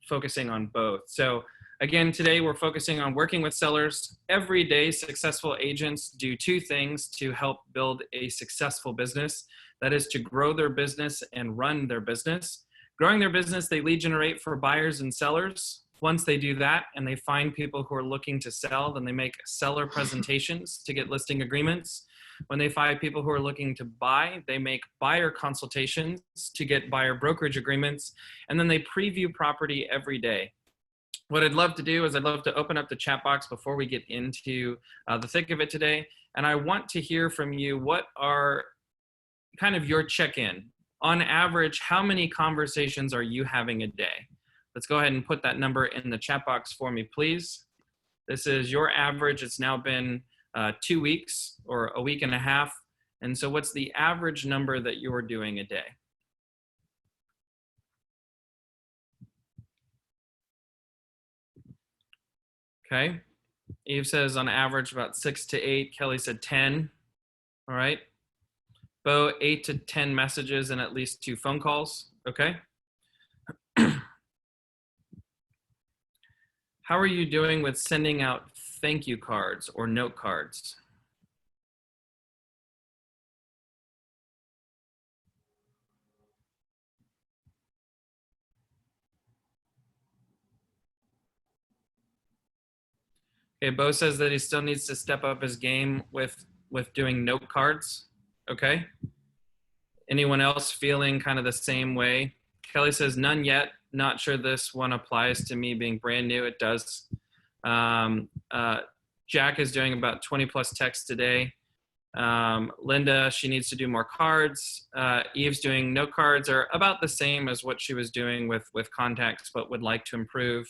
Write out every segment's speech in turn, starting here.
focusing on both. So again, today we're focusing on working with sellers. Everyday successful agents do two things to help build a successful business. That is to grow their business and run their business. Growing their business, they lead generate for buyers and sellers. Once they do that and they find people who are looking to sell, then they make seller presentations to get listing agreements. When they find people who are looking to buy, they make buyer consultations to get buyer brokerage agreements. And then they preview property every day. What I'd love to do is I'd love to open up the chat box before we get into the thick of it today. And I want to hear from you, what are kind of your check-in? On average, how many conversations are you having a day? Let's go ahead and put that number in the chat box for me, please. This is your average. It's now been 2 weeks or a week and a half. And so what's the average number that you're doing a day? Okay. Eve says on average about 6 to 8. Kelly said 10. All right. Bo, 8 to 10 messages and at least 2 phone calls. Okay. How are you doing with sending out thank you cards or note cards? Okay, Bo says that he still needs to step up his game with doing note cards. Okay. Anyone else feeling kind of the same way? Kelly says none yet. Not sure this one applies to me being brand new. It does. Jack is doing about 20 plus texts a day. Linda, she needs to do more cards. Eve's doing note cards, are about the same as what she was doing with contacts, but would like to improve.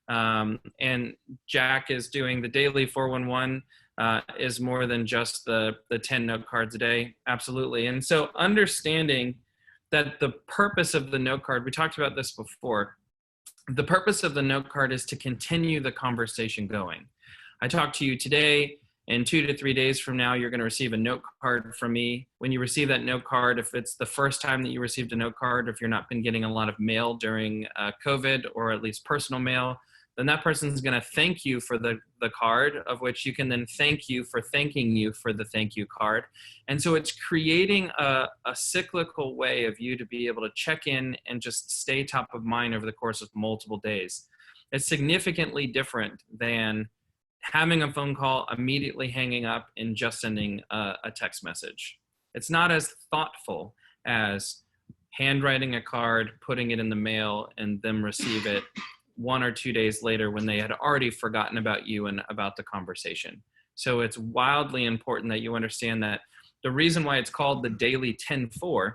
And Jack is doing the daily 411, is more than just the 10 note cards a day. Absolutely. And so understanding that the purpose of the note card, we talked about this before, the purpose of the note card is to continue the conversation going. I talked to you today, and 2 to 3 days from now, you're going to receive a note card from me. When you receive that note card, if it's the first time that you received a note card, if you're not been getting a lot of mail during COVID, or at least personal mail, then that person's going to thank you for the card, of which you can then thank you for thanking you for the thank you card. And so it's creating a cyclical way of you to be able to check in and just stay top of mind over the course of multiple days. It's significantly different than having a phone call, immediately hanging up, and just sending a text message. It's not as thoughtful as handwriting a card, putting it in the mail, and them receive it 1 or 2 days later when they had already forgotten about you and about the conversation. So it's wildly important that you understand that the reason why it's called the daily 10-4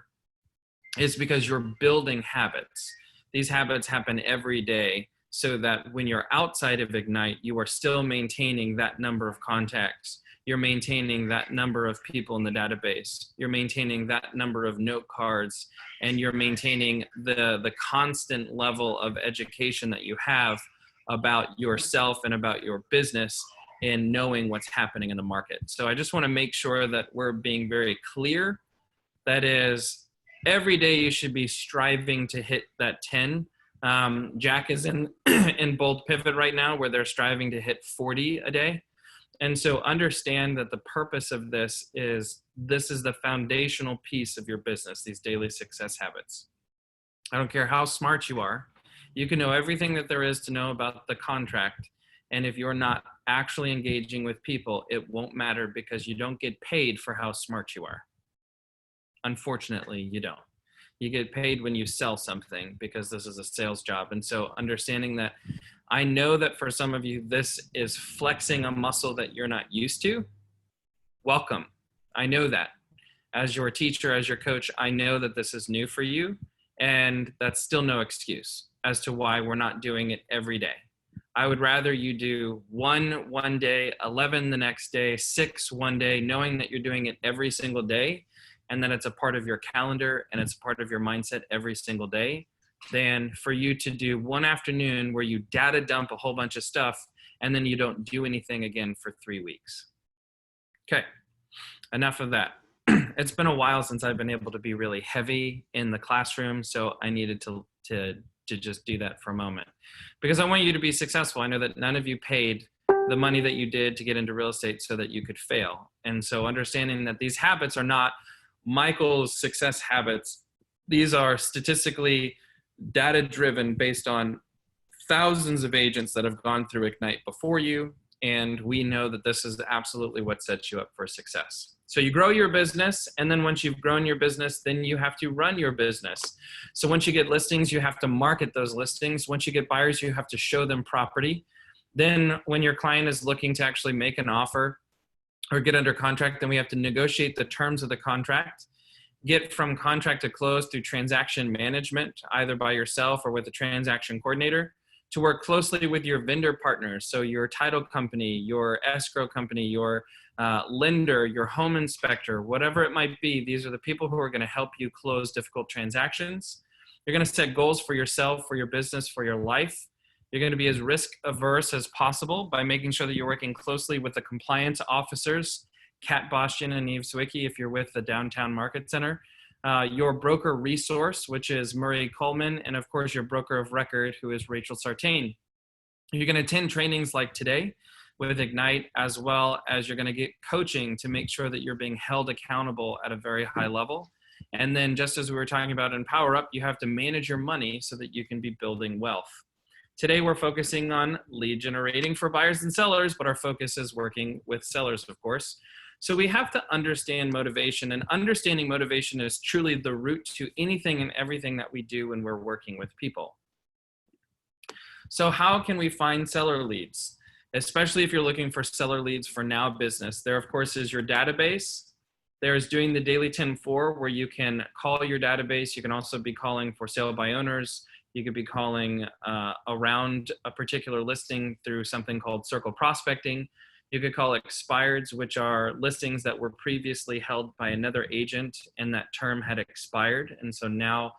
is because you're building habits. These habits happen every day, so that when you're outside of Ignite, you are still maintaining that number of contacts. You're maintaining that number of people in the database. You're maintaining that number of note cards, and you're maintaining the constant level of education that you have about yourself and about your business and knowing what's happening in the market. So I just want to make sure that we're being very clear. That is, every day you should be striving to hit that 10. Jack is in bold pivot right now, where they're striving to hit 40 a day. And so understand that the purpose of this is the foundational piece of your business, these daily success habits. I don't care how smart you are. You can know everything that there is to know about the contract. And if you're not actually engaging with people, it won't matter, because you don't get paid for how smart you are. Unfortunately, you don't. You get paid when you sell something, because this is a sales job. And so understanding that, I know that for some of you, this is flexing a muscle that you're not used to. Welcome. I know that. As your teacher, as your coach, I know that this is new for you, and that's still no excuse as to why we're not doing it every day. I would rather you do one day, 11 the next day, 6 one day, knowing that you're doing it every single day, and that it's a part of your calendar and it's part of your mindset every single day, than for you to do one afternoon where you data dump a whole bunch of stuff and then you don't do anything again for 3 weeks. Okay, enough of that. It's been a while since I've been able to be really heavy in the classroom, so I needed to to just do that for a moment, because I want you to be successful. I know that none of you paid the money that you did to get into real estate so that you could fail. And so understanding that these habits are not Michael's success habits. These are statistically data driven based on thousands of agents that have gone through Ignite before you. And we know that this is absolutely what sets you up for success. So you grow your business, and then once you've grown your business, then you have to run your business. So once you get listings, you have to market those listings. Once you get buyers, you have to show them property. Then when your client is looking to actually make an offer or get under contract, then we have to negotiate the terms of the contract, get from contract to close through transaction management, either by yourself or with a transaction coordinator, to work closely with your vendor partners. So your title company, your escrow company, your lender, your home inspector, whatever it might be. These are the people who are going to help you close difficult transactions. You're going to set goals for yourself, for your business, for your life. You're going to be as risk averse as possible by making sure that you're working closely with the compliance officers, Kat Bostian and Eve Sawicki, if you're with the Downtown Market Center. Your broker resource, which is Murray Coleman, and of course your broker of record, who is Rachel Sartain. You're going to attend trainings like today with Ignite, as well as you're going to get coaching to make sure that you're being held accountable at a very high level. And then just as we were talking about in Power Up, you have to manage your money so that you can be building wealth. Today, we're focusing on lead generating for buyers and sellers, but our focus is working with sellers, of course. So we have to understand motivation, and understanding motivation is truly the root to anything and everything that we do when we're working with people. So how can we find seller leads? Especially if you're looking for seller leads for now business. There, of course, is your database. There's doing the daily 10-4 where you can call your database. You can also be calling for sale by owners. You could be calling around a particular listing through something called circle prospecting. You could call expireds, which are listings that were previously held by another agent and that term had expired. And so now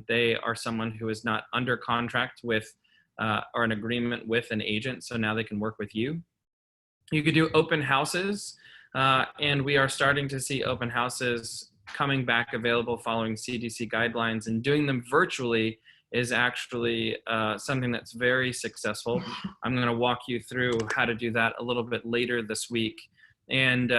they are someone who is not under contract with or an agreement with an agent. So now they can work with you. You could do open houses. And we are starting to see open houses coming back available following CDC guidelines, and doing them virtually is actually something that's very successful. I'm going to walk you through how to do that a little bit later this week. And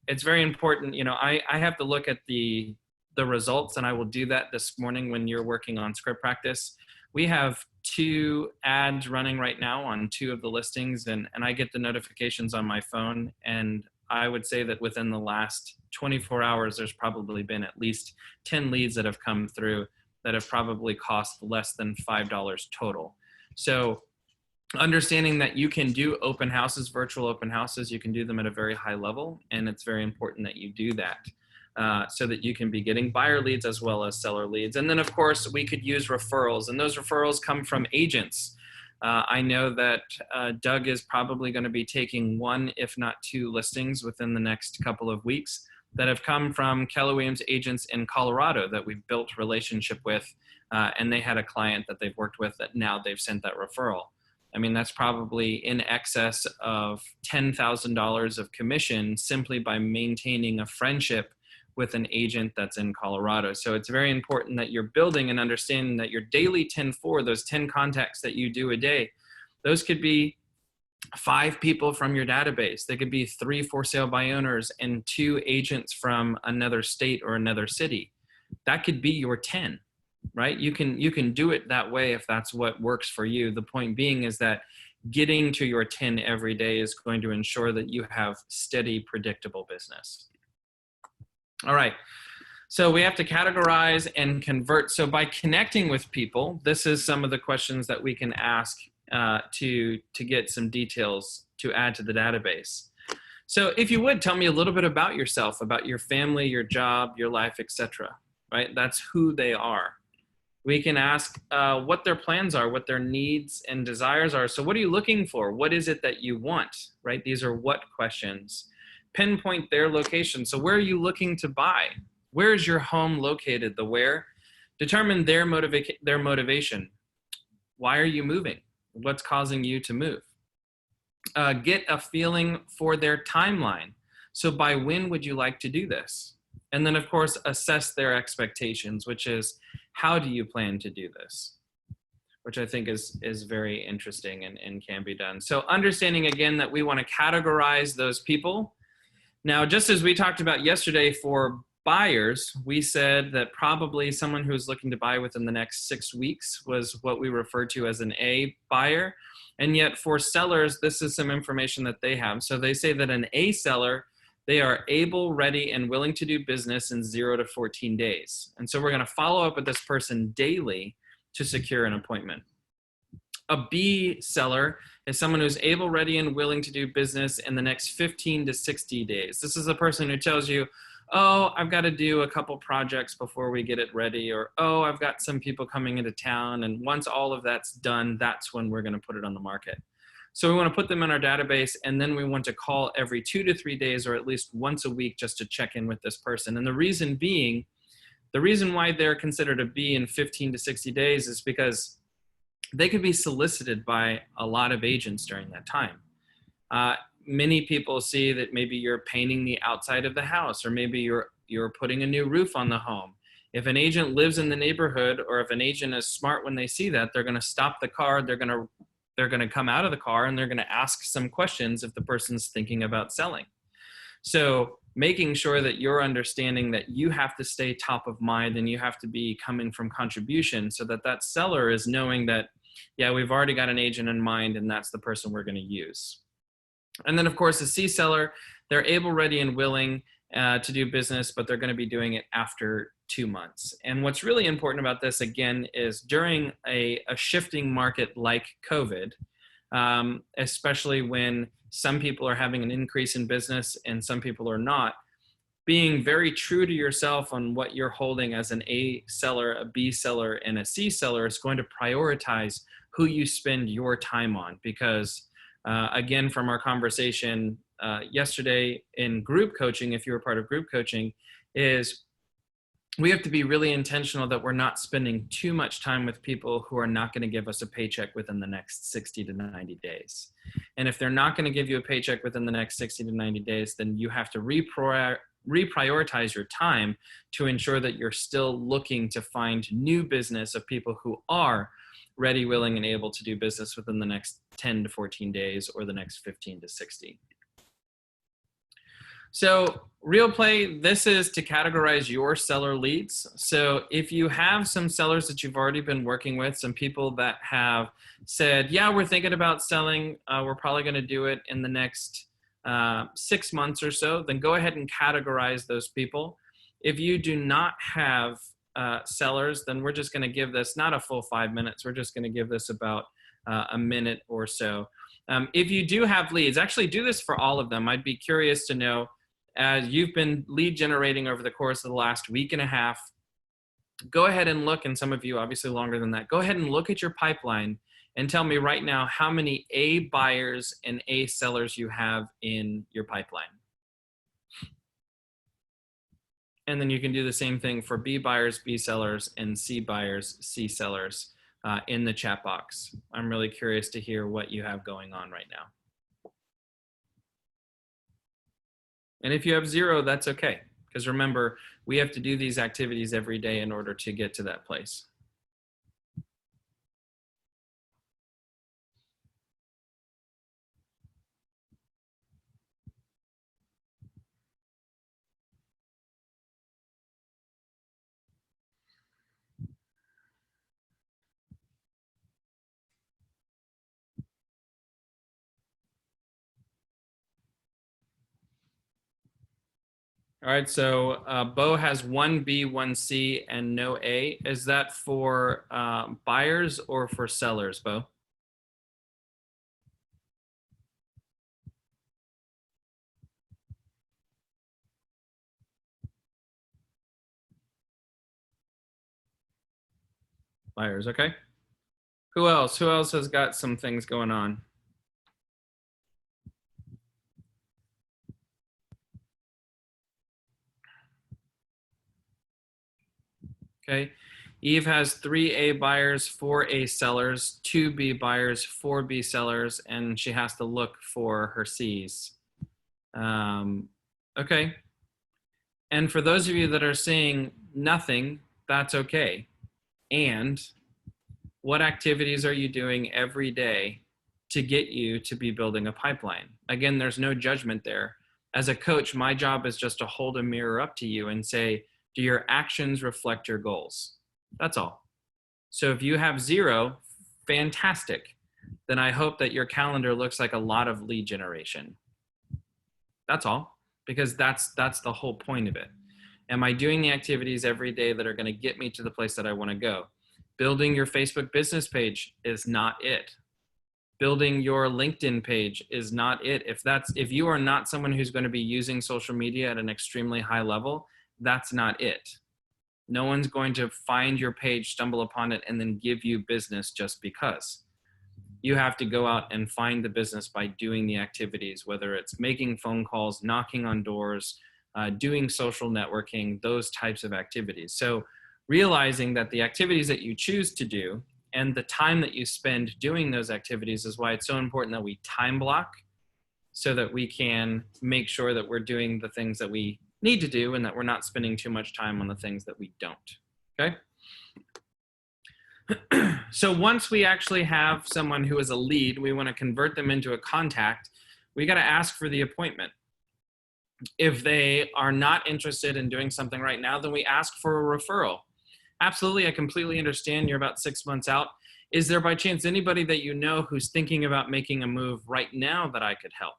it's very important. You know, I have to look at the results, and I will do that this morning when you're working on script practice. We have 2 ads running right now on 2 of the listings, and I get the notifications on my phone. And I would say that within the last 24 hours, there's probably been at least 10 leads that have come through that have probably cost less than $5 total. So understanding that you can do open houses, virtual open houses, you can do them at a very high level, and it's very important that you do that so that you can be getting buyer leads as well as seller leads. And then, of course, we could use referrals, and those referrals come from agents. I know that Doug is probably going to be taking 1, if not 2 listings within the next couple of weeks that have come from Keller Williams agents in Colorado that we've built relationship with, and they had a client that they've worked with that now they've sent that referral. I mean, that's probably in excess of $10,000 of commission simply by maintaining a friendship with an agent that's in Colorado. So it's very important that you're building and understanding that your daily 10-4, those 10 contacts that you do a day, those could be 5 people from your database. They could be 3 for sale by owners and 2 agents from another state or another city. That could be your 10, right? You can do it that way if that's what works for you. The point being is that getting to your 10 every day is going to ensure that you have steady, predictable business. All right, so we have to categorize and convert. So by connecting with people, this is some of the questions that we can ask to get some details to add to the database. So if you would, tell me a little bit about yourself, about your family, your job, your life, etc. Right? That's who they are. We can ask what their plans are, what their needs and desires are. So what are you looking for? What is it that you want? Right? These are what questions. Pinpoint their location. So where are you looking to buy? Where is your home located? The where. Determine their motivation. Why are you moving? What's causing you to move? Get a feeling for their timeline. So by when would you like to do this? And then, of course, assess their expectations, which is how do you plan to do this? which I think is very interesting and can be done. So understanding again that we want to categorize those people. Now, just as we talked about yesterday for buyers, we said that probably someone who's looking to buy within the next 6 weeks was what we referred to as an A buyer. And yet for sellers, this is some information that they have. So they say that an A seller, they are able, ready, and willing to do business in 0 to 14 days. And so we're going to follow up with this person daily to secure an appointment. A B seller is someone who's able, ready, and willing to do business in the next 15 to 60 days. This is a person who tells you, oh, I've got to do a couple projects before we get it ready, or, oh, I've got some people coming into town, and once all of that's done, that's when we're going to put it on the market. So we want to put them in our database, and then we want to call every 2 to 3 days or at least once a week just to check in with this person. And the reason being, the reason why they're considered a B in 15 to 60 days is because they could be solicited by a lot of agents during that time. Many people see that maybe you're painting the outside of the house, or maybe you're putting a new roof on the home. If an agent lives in the neighborhood, or if an agent is smart when they see that, they're going to stop the car, they're going to come out of the car, and they're going to ask some questions if the person's thinking about selling. So making sure that you're understanding that you have to stay top of mind and you have to be coming from contribution, so that that seller is knowing that, yeah, we've already got an agent in mind and that's the person we're going to use. And then of course the C seller, they're able, ready, and willing to do business, but they're going to be doing it after 2 months. And what's really important about this, again, is during a shifting market like COVID, especially when some people are having an increase in business and some people are not, being very true to yourself on what you're holding as an A seller, a B seller, and a C seller is going to prioritize who you spend your time on. Because again, from our conversation yesterday in group coaching, if you were part of group coaching, is we have to be really intentional that we're not spending too much time with people who are not going to give us a paycheck within the next 60 to 90 days. And if they're not going to give you a paycheck within the next 60 to 90 days, then you have to reprioritize your time to ensure that you're still looking to find new business of people who are ready, willing, and able to do business within the next 10 to 14 days or the next 15 to 60. So Real Play, this is to categorize your seller leads. So if you have some sellers that you've already been working with, some people that have said, yeah, we're thinking about selling, we're probably going to do it in the next 6 months or so, then go ahead and categorize those people. If you do not have sellers, then we're just going to give this not a full 5 minutes. We're just going to give this about a minute or so. If you do have leads, actually do this for all of them. I'd be curious to know, as you've been lead generating over the course of the last week and a half, go ahead and look, and some of you obviously longer than that, go ahead and look at your pipeline and tell me right now how many A buyers and A sellers you have in your pipeline. And then you can do the same thing for B buyers, B sellers, and C buyers, C sellers in the chat box. I'm really curious to hear what you have going on right now. And if you have 0, that's okay. Because remember, we have to do these activities every day in order to get to that place. All right, so Bo has 1 B, 1 C, and no A. Is that for buyers or for sellers, Bo? Buyers, okay. Who else? Who else has got some things going on? Okay. Eve has 3 A buyers, 4 A sellers, 2 B buyers, 4 B sellers, and she has to look for her C's. Okay. And for those of you that are seeing nothing, that's okay. And What activities are you doing every day to get you to be building a pipeline? Again, there's no judgment there. As a coach, my job is just to hold a mirror up to you and say, do your actions reflect your goals? That's all. So if you have 0, fantastic. Then I hope that your calendar looks like a lot of lead generation. That's all, because that's the whole point of it. Am I doing the activities every day that are going to get me to the place that I want to go? Building your Facebook business page is not it. Building your LinkedIn page is not it. If you are not someone who's going to be using social media at an extremely high level, that's not it. No one's going to find your page, stumble upon it, and then give you business just because. You have to go out and find the business by doing the activities, whether it's making phone calls, knocking on doors, doing social networking, those types of activities. So realizing that the activities that you choose to do and the time that you spend doing those activities is why it's so important that we time block so that we can make sure that we're doing the things that we need to do and that we're not spending too much time on the things that we don't, okay? So once we actually have someone who is a lead, we want to convert them into a contact, we got to ask for the appointment. If they are not interested in doing something right now, then we ask for a referral. Absolutely, I completely understand you're about 6 months out. Is there by chance anybody that you know who's thinking about making a move right now that I could help?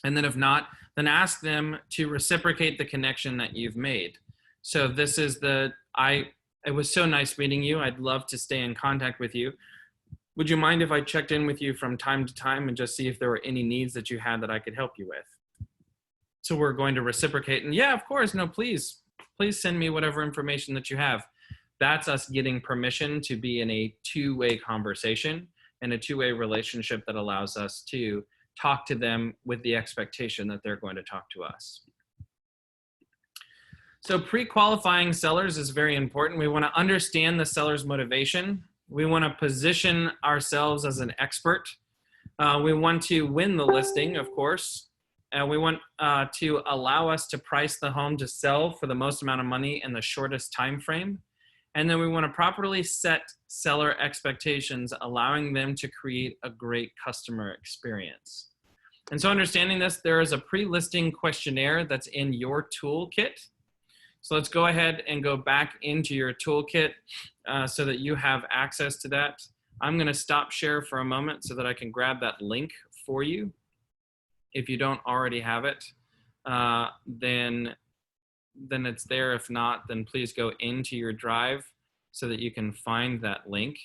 And then if not, then ask them to reciprocate the connection that you've made. So this is it was so nice meeting you. I'd love to stay in contact with you. Would you mind if I checked in with you from time to time and just see if there were any needs that you had that I could help you with? So we're going to reciprocate, and yeah, of course, no, please send me whatever information that you have. That's us getting permission to be in a two-way conversation and a two-way relationship that allows us to talk to them with the expectation that they're going to talk to us. So pre-qualifying sellers is very important. We want to understand the seller's motivation. We want to position ourselves as an expert. We want to win the listing, of course. We want to allow us to price the home to sell for the most amount of money in the shortest time frame. And then we want to properly set seller expectations, allowing them to create a great customer experience. And so understanding this, there is a pre-listing questionnaire that's in your toolkit. So let's go ahead and go back into your toolkit so that you have access to that. I'm going to stop share for a moment so that I can grab that link for you. If you don't already have it, then it's there. If not, then please go into your drive so that you can find that link.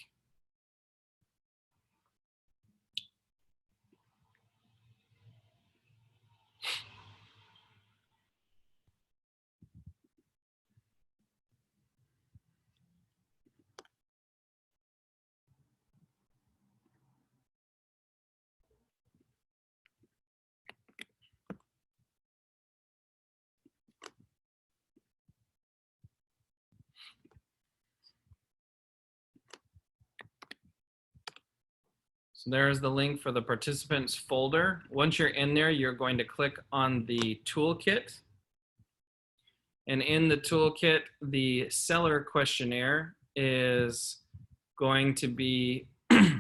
So there's the link for the participants folder. Once you're in there, you're going to click on the toolkit. And in the toolkit, the seller questionnaire is going to be the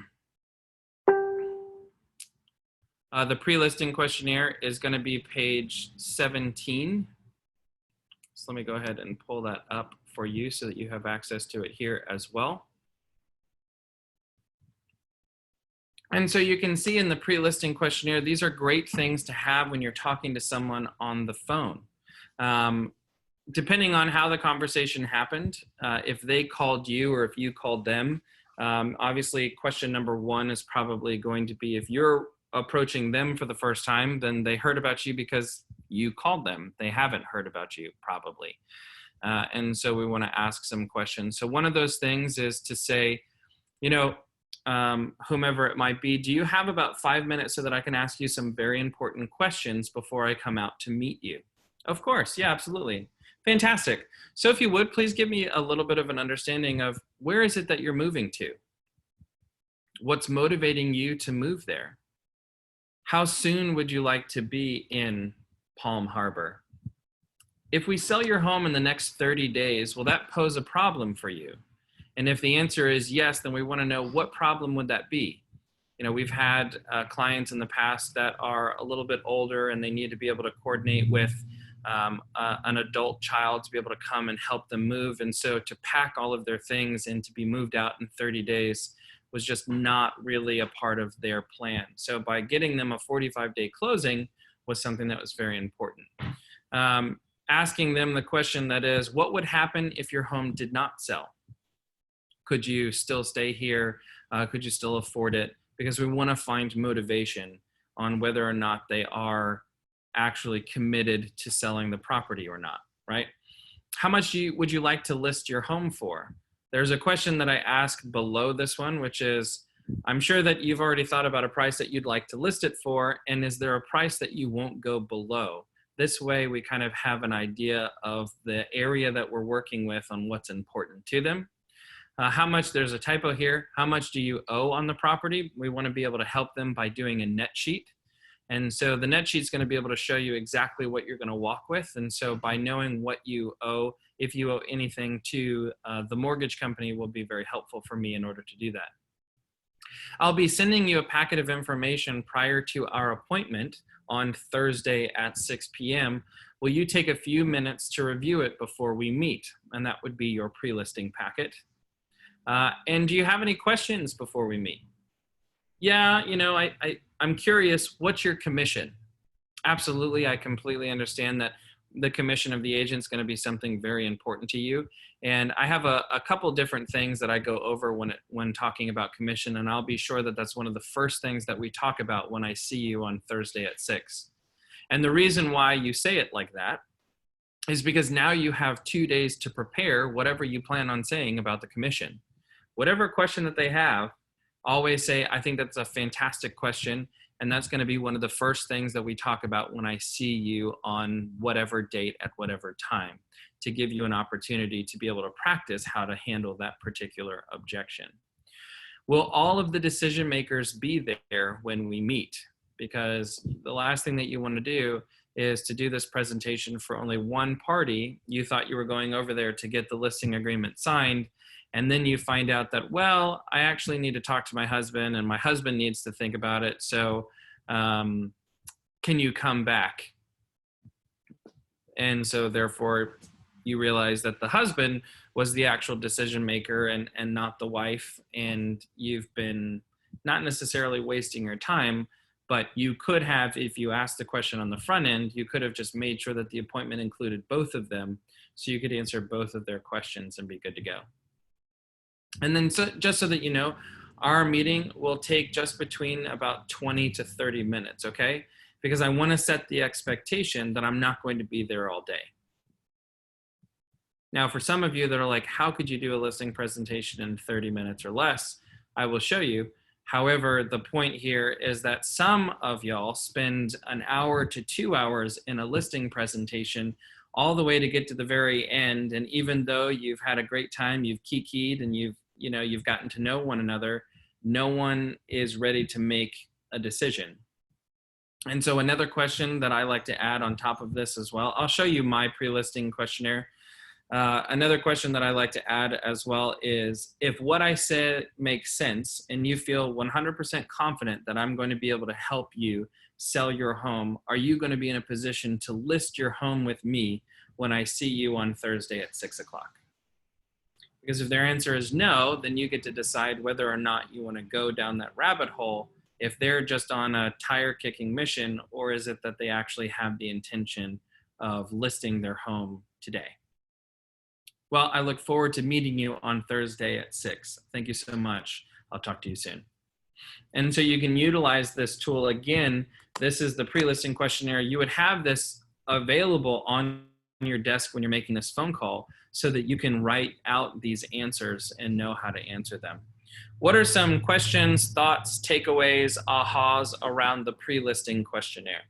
pre-listing questionnaire is going to be page 17. So let me go ahead and pull that up for you so that you have access to it here as well. And so you can see in the pre-listing questionnaire, these are great things to have when you're talking to someone on the phone. Depending on how the conversation happened, if they called you or if you called them, obviously question number 1 is probably going to be if you're approaching them for the first time, then they heard about you because you called them. They haven't heard about you probably. And so we want to ask some questions. So one of those things is to say, you know, whomever it might be, do you have about 5 minutes so that I can ask you some very important questions before I come out to meet you? Of course, yeah, absolutely. Fantastic. So if you would, please give me a little bit of an understanding of where is it that you're moving to? What's motivating you to move there? How soon would you like to be in Palm Harbor? If we sell your home in the next 30 days, will that pose a problem for you? And if the answer is yes, then we want to know what problem would that be. You know, we've had clients in the past that are a little bit older and they need to be able to coordinate with an adult child to be able to come and help them move. And so to pack all of their things and to be moved out in 30 days was just not really a part of their plan. So by getting them a 45-day closing was something that was very important. Asking them the question that is, what would happen if your home did not sell? Could you still stay here? Could you still afford it? Because we want to find motivation on whether or not they are actually committed to selling the property or not, right? How much would you like to list your home for? There's a question that I asked below this one, which is, I'm sure that you've already thought about a price that you'd like to list it for, and is there a price that you won't go below? This way we kind of have an idea of the area that we're working with on what's important to them. How much, there's a typo here, how much do you owe on the property? We want to be able to help them by doing a net sheet. And so the net sheet is going to be able to show you exactly what you're going to walk with. And so by knowing what you owe, if you owe anything to the mortgage company, will be very helpful for me in order to do that. I'll be sending you a packet of information prior to our appointment on Thursday at 6 p.m. Will you take a few minutes to review it before we meet? And that would be your pre-listing packet. And do you have any questions before we meet? Yeah, you know, I'm curious, what's your commission? Absolutely, I completely understand that the commission of the agent is going to be something very important to you. And I have a couple different things that I go over when talking about commission, and I'll be sure that that's one of the first things that we talk about when I see you on Thursday at 6. And the reason why you say it like that is because now you have 2 days to prepare whatever you plan on saying about the commission. Whatever question that they have, always say, I think that's a fantastic question. And that's going to be one of the first things that we talk about when I see you on whatever date at whatever time, to give you an opportunity to be able to practice how to handle that particular objection. Will all of the decision makers be there when we meet? Because the last thing that you want to do is to do this presentation for only one party. You thought you were going over there to get the listing agreement signed, and then you find out that, well, I actually need to talk to my husband and my husband needs to think about it. So can you come back? And so therefore you realize that the husband was the actual decision maker and not the wife. And you've been not necessarily wasting your time, but you could have, if you asked the question on the front end, you could have just made sure that the appointment included both of them so you could answer both of their questions and be good to go. And then just so that you know, our meeting will take just between about 20 to 30 minutes, okay? Because I want to set the expectation that I'm not going to be there all day. Now, for some of you that are like, how could you do a listing presentation in 30 minutes or less? I will show you. However, the point here is that some of y'all spend an hour to 2 hours in a listing presentation all the way to get to the very end. And even though you've had a great time, you've kikied and you've gotten to know one another, no one is ready to make a decision. And so another question that I like to add on top of this as well, I'll show you my pre-listing questionnaire. Another question that I like to add as well is, if what I said makes sense and you feel 100% confident that I'm going to be able to help you sell your home, are you going to be in a position to list your home with me when I see you on Thursday at 6 o'clock? Because if their answer is no, then you get to decide whether or not you want to go down that rabbit hole, if they're just on a tire kicking mission, or is it that they actually have the intention of listing their home today? Well, I look forward to meeting you on Thursday at 6. Thank you so much. I'll talk to you soon. And so you can utilize this tool again. This is the pre-listing questionnaire. You would have this available on your desk when you're making this phone call so that you can write out these answers and know how to answer them. What are some questions, thoughts, takeaways, ahas around the pre-listing questionnaire?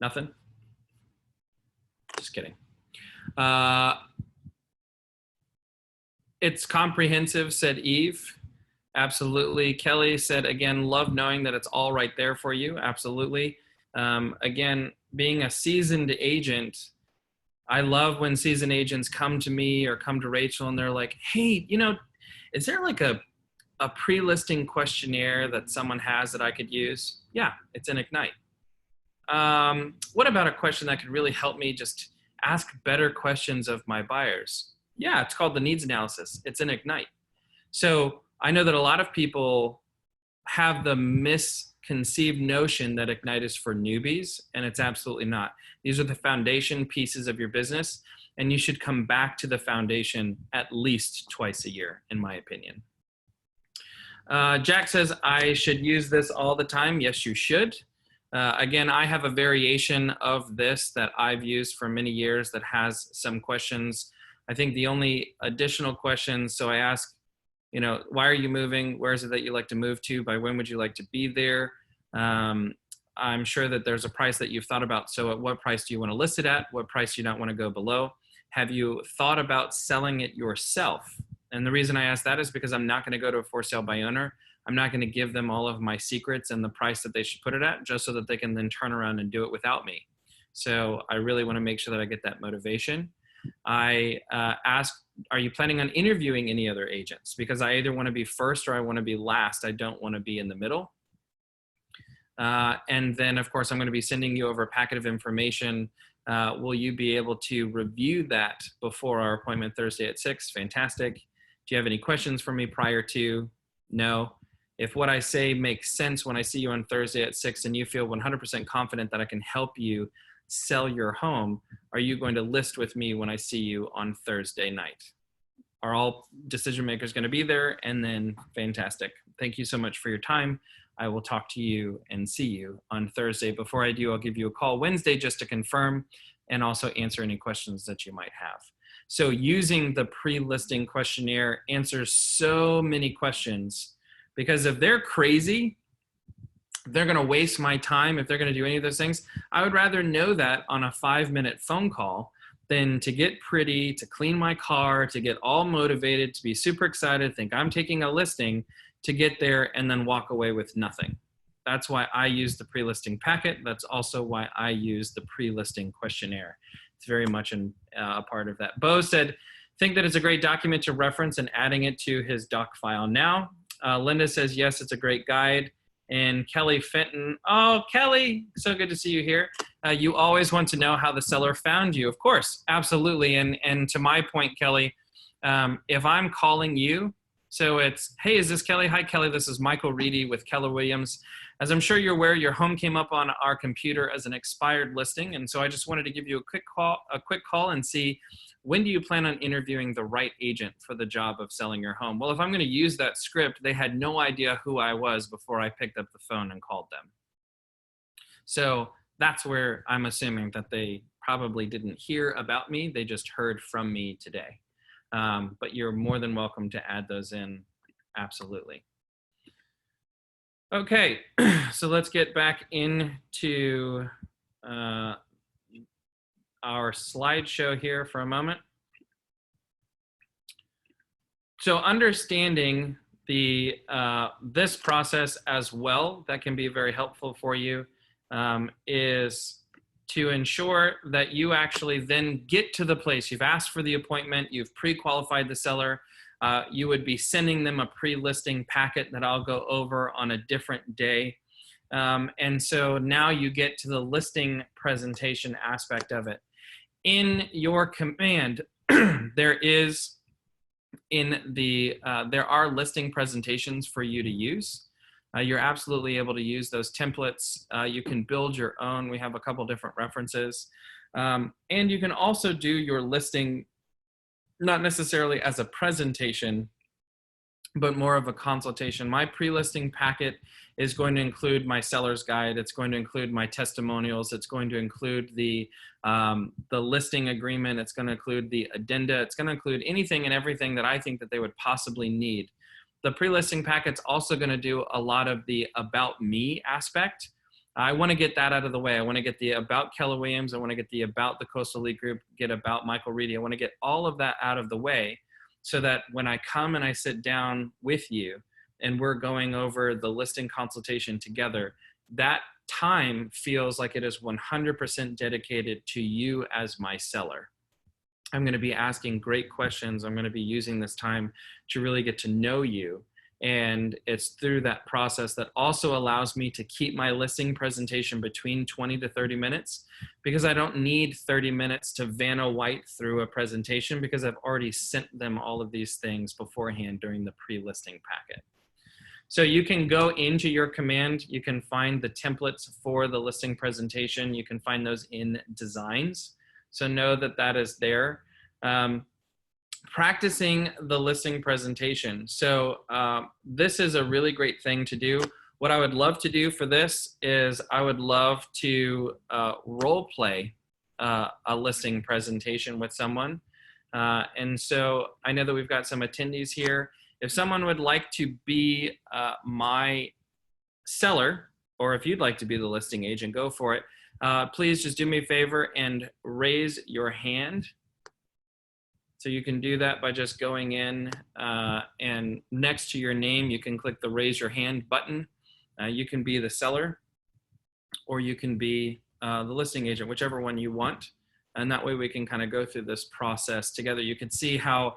Nothing? Just kidding. It's comprehensive, said Eve. Absolutely. Kelly said, again, love knowing that it's all right there for you. Absolutely. Again, being a seasoned agent, I love when seasoned agents come to me or come to Rachel and they're like, hey, you know, is there like a pre-listing questionnaire that someone has that I could use? Yeah, it's in Ignite. What about a question that could really help me just ask better questions of my buyers? Yeah, it's called the needs analysis. It's in Ignite. So I know that a lot of people have the misconceived notion that Ignite is for newbies, and it's absolutely not. These are the foundation pieces of your business, and you should come back to the foundation at least twice a year, in my opinion. Jack says, I should use this all the time. Yes, you should. Again, I have a variation of this that I've used for many years that has some questions. I think the only additional questions, so I ask, you know, why are you moving? Where is it that you like to move to? By when would you like to be there? I'm sure that there's a price that you've thought about. So at what price do you want to list it at? What price do you not want to go below? Have you thought about selling it yourself? And the reason I ask that is because I'm not going to go to a for sale by owner. I'm not going to give them all of my secrets and the price that they should put it at just so that they can then turn around and do it without me. So I really want to make sure that I get that motivation. I ask, are you planning on interviewing any other agents? Because I either want to be first or I want to be last. I don't want to be in the middle. And then, of course, I'm going to be sending you over a packet of information. Will you be able to review that before our appointment Thursday at 6? Fantastic. Do you have any questions for me prior to? No. If what I say makes sense when I see you on Thursday at 6 and you feel 100% confident that I can help you sell your home, are you going to list with me when I see you on Thursday night? Are all decision makers going to be there? And then fantastic. Thank you so much for your time. I will talk to you and see you on Thursday. Before I do, I'll give you a call Wednesday just to confirm and also answer any questions that you might have. So using the pre-listing questionnaire answers so many questions, because if they're crazy, they're going to waste my time. If they're going to do any of those things, I would rather know that on a 5-minute phone call than to get pretty, to clean my car, to get all motivated, to be super excited, think I'm taking a listing, to get there and then walk away with nothing. That's why I use the pre-listing packet. That's also why I use the pre-listing questionnaire. It's very much a part of that. Bo said, think that it's a great document to reference and adding it to his doc file now. Linda says, yes, it's a great guide. And Kelly Fenton, oh, Kelly, so good to see you here. You always want to know how the seller found you. Of course, absolutely. And to my point, Kelly, if I'm calling you, so it's, hey, is this Kelly? Hi, Kelly, this is Micheal Reedy with Keller Williams. As I'm sure you're aware, your home came up on our computer as an expired listing. And so I just wanted to give you a quick call and see, when do you plan on interviewing the right agent for the job of selling your home? Well, if I'm going to use that script, they had no idea who I was before I picked up the phone and called them. So that's where I'm assuming that they probably didn't hear about me. They just heard from me today. But you're more than welcome to add those in. Absolutely. Okay, so let's get back into our slideshow here for a moment. So understanding the this process as well, that can be very helpful for you, is to ensure that you actually then get to the place. You've asked for the appointment, you've pre-qualified the seller, you would be sending them a pre-listing packet that I'll go over on a different day. And so now you get to the listing presentation aspect of it. In your command, there are listing presentations for you to use. You're absolutely able to use those templates. You can build your own. We have a couple different references. And you can also do your listing, not necessarily as a presentation, but more of a consultation. My pre-listing packet is going to include my seller's guide. It's going to include my testimonials. It's going to include the listing agreement. It's going to include the addenda. It's going to include anything and everything that I think that they would possibly need. The pre-listing packet's also going to do a lot of the about me aspect. I want to get that out of the way. I want to get the about Keller Williams. I want to get the about the Coastal Elite Group, get about Micheal Reedy. I want to get all of that out of the way so that when I come and I sit down with you and we're going over the listing consultation together, that time feels like it is 100% dedicated to you as my seller. I'm going to be asking great questions. I'm going to be using this time to really get to know you. And it's through that process that also allows me to keep my listing presentation between 20 to 30 minutes, because I don't need 30 minutes to Vanna White through a presentation, because I've already sent them all of these things beforehand during the pre-listing packet. So you can go into your command, you can find the templates for the listing presentation. You can find those in designs. So know that that is there. Practicing the listing presentation. So this is a really great thing to do. What I would love to do for this is I would love to role play a listing presentation with someone. And so I know that we've got some attendees here. If someone would like to be my seller, or if you'd like to be the listing agent, go for it. Please just do me a favor and raise your hand. So you can do that by just going in and next to your name, you can click the raise your hand button. You can be the seller or you can be the listing agent, whichever one you want. And that way we can kind of go through this process together. You can see how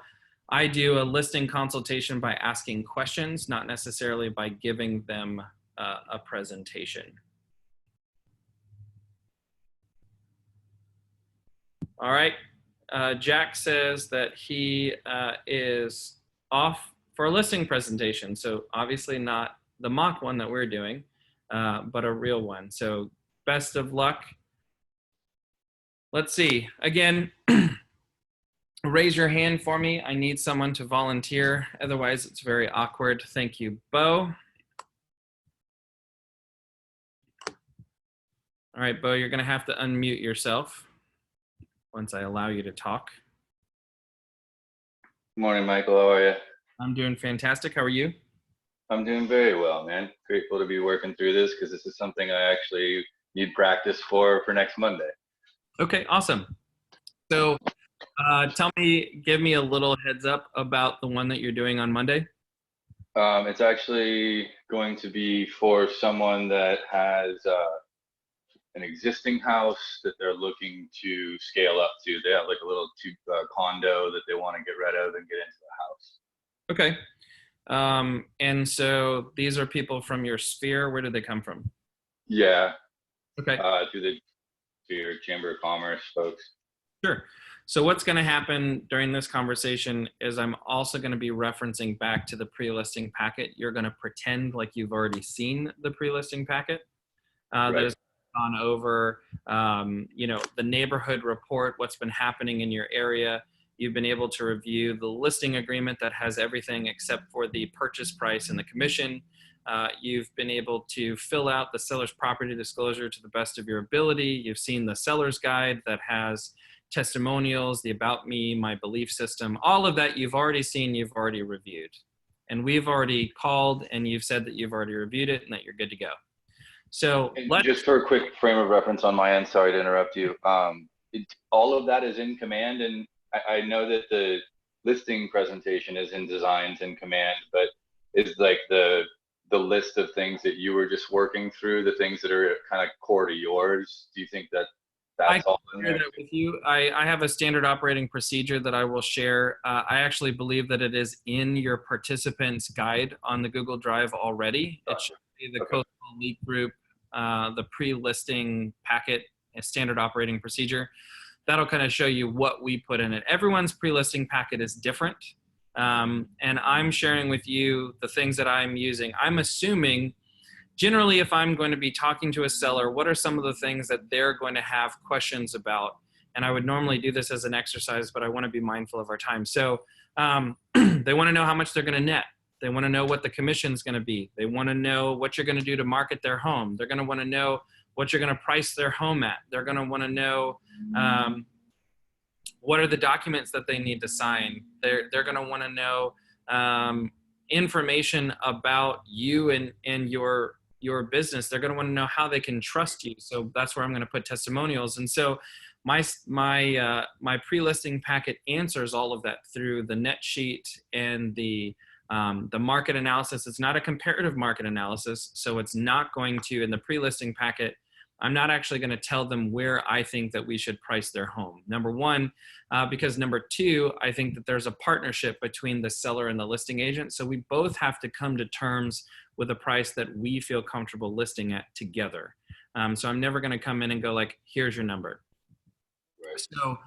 I do a listing consultation by asking questions, not necessarily by giving them a presentation. All right. Jack says that he is off for a listing presentation. So obviously not the mock one that we're doing, but a real one. So best of luck. Let's see. Again, raise your hand for me. I need someone to volunteer. Otherwise, it's very awkward. Thank you, Bo. All right, Bo, you're going to have to unmute yourself once I allow you to talk. Good morning, Michael. How are you? I'm doing fantastic. How are you? I'm doing very well, man. Grateful to be working through this because this is something I actually need practice for next Monday. Okay, awesome. So give me a little heads up about the one that you're doing on Monday. It's actually going to be for someone that has an existing house that they're looking to scale up to. They have like a little condo that they want to get rid of and get into the house. Okay. And so these are people from your sphere. Where do they come from? Yeah. Okay. Through your Chamber of Commerce folks. Sure. So what's going to happen during this conversation is I'm also going to be referencing back to the pre-listing packet. You're going to pretend like you've already seen the pre-listing packet. Right. That has gone over, the neighborhood report, what's been happening in your area. You've been able to review the listing agreement that has everything except for the purchase price and the commission. You've been able to fill out the seller's property disclosure to the best of your ability. You've seen the seller's guide that has testimonials, the about me, my belief system, all of that you've already seen, you've already reviewed. And we've already called and you've said that you've already reviewed it and that you're good to go. So just for a quick frame of reference on my end, sorry to interrupt you. All of that is in command, and I know that the listing presentation is in designs in command, but is like the list of things that you were just working through, the things that are kind of core to yours. Do you think that that's all in there? That with you. I have a standard operating procedure that I will share. I actually believe that it is in your participants guide on the Google Drive already. It should be the Coastal Elite Group, the pre-listing packet, a standard operating procedure. That'll kind of show you what we put in it. Everyone's pre-listing packet is different. And I'm sharing with you the things that I'm using. I'm assuming generally, if I'm going to be talking to a seller, what are some of the things that they're going to have questions about? And I would normally do this as an exercise, but I want to be mindful of our time. So they want to know how much they're going to net. They want to know what the commission is going to be. They want to know what you're going to do to market their home. They're going to want to know what you're going to price their home at. They're going to want to know what are the documents that they need to sign. They're going to want to know information about you and your your business, they're going to want to know how they can trust you. So that's where I'm going to put testimonials. And so my pre-listing packet answers all of that through the net sheet and the market analysis. It's not a comparative market analysis, so it's not going to, in the pre-listing packet, I'm not actually going to tell them where I think that we should price their home. Number one, because number two, I think that there's a partnership between the seller and the listing agent. So we both have to come to terms with a price that we feel comfortable listing at together. So I'm never going to come in and go like, here's your number. Right. So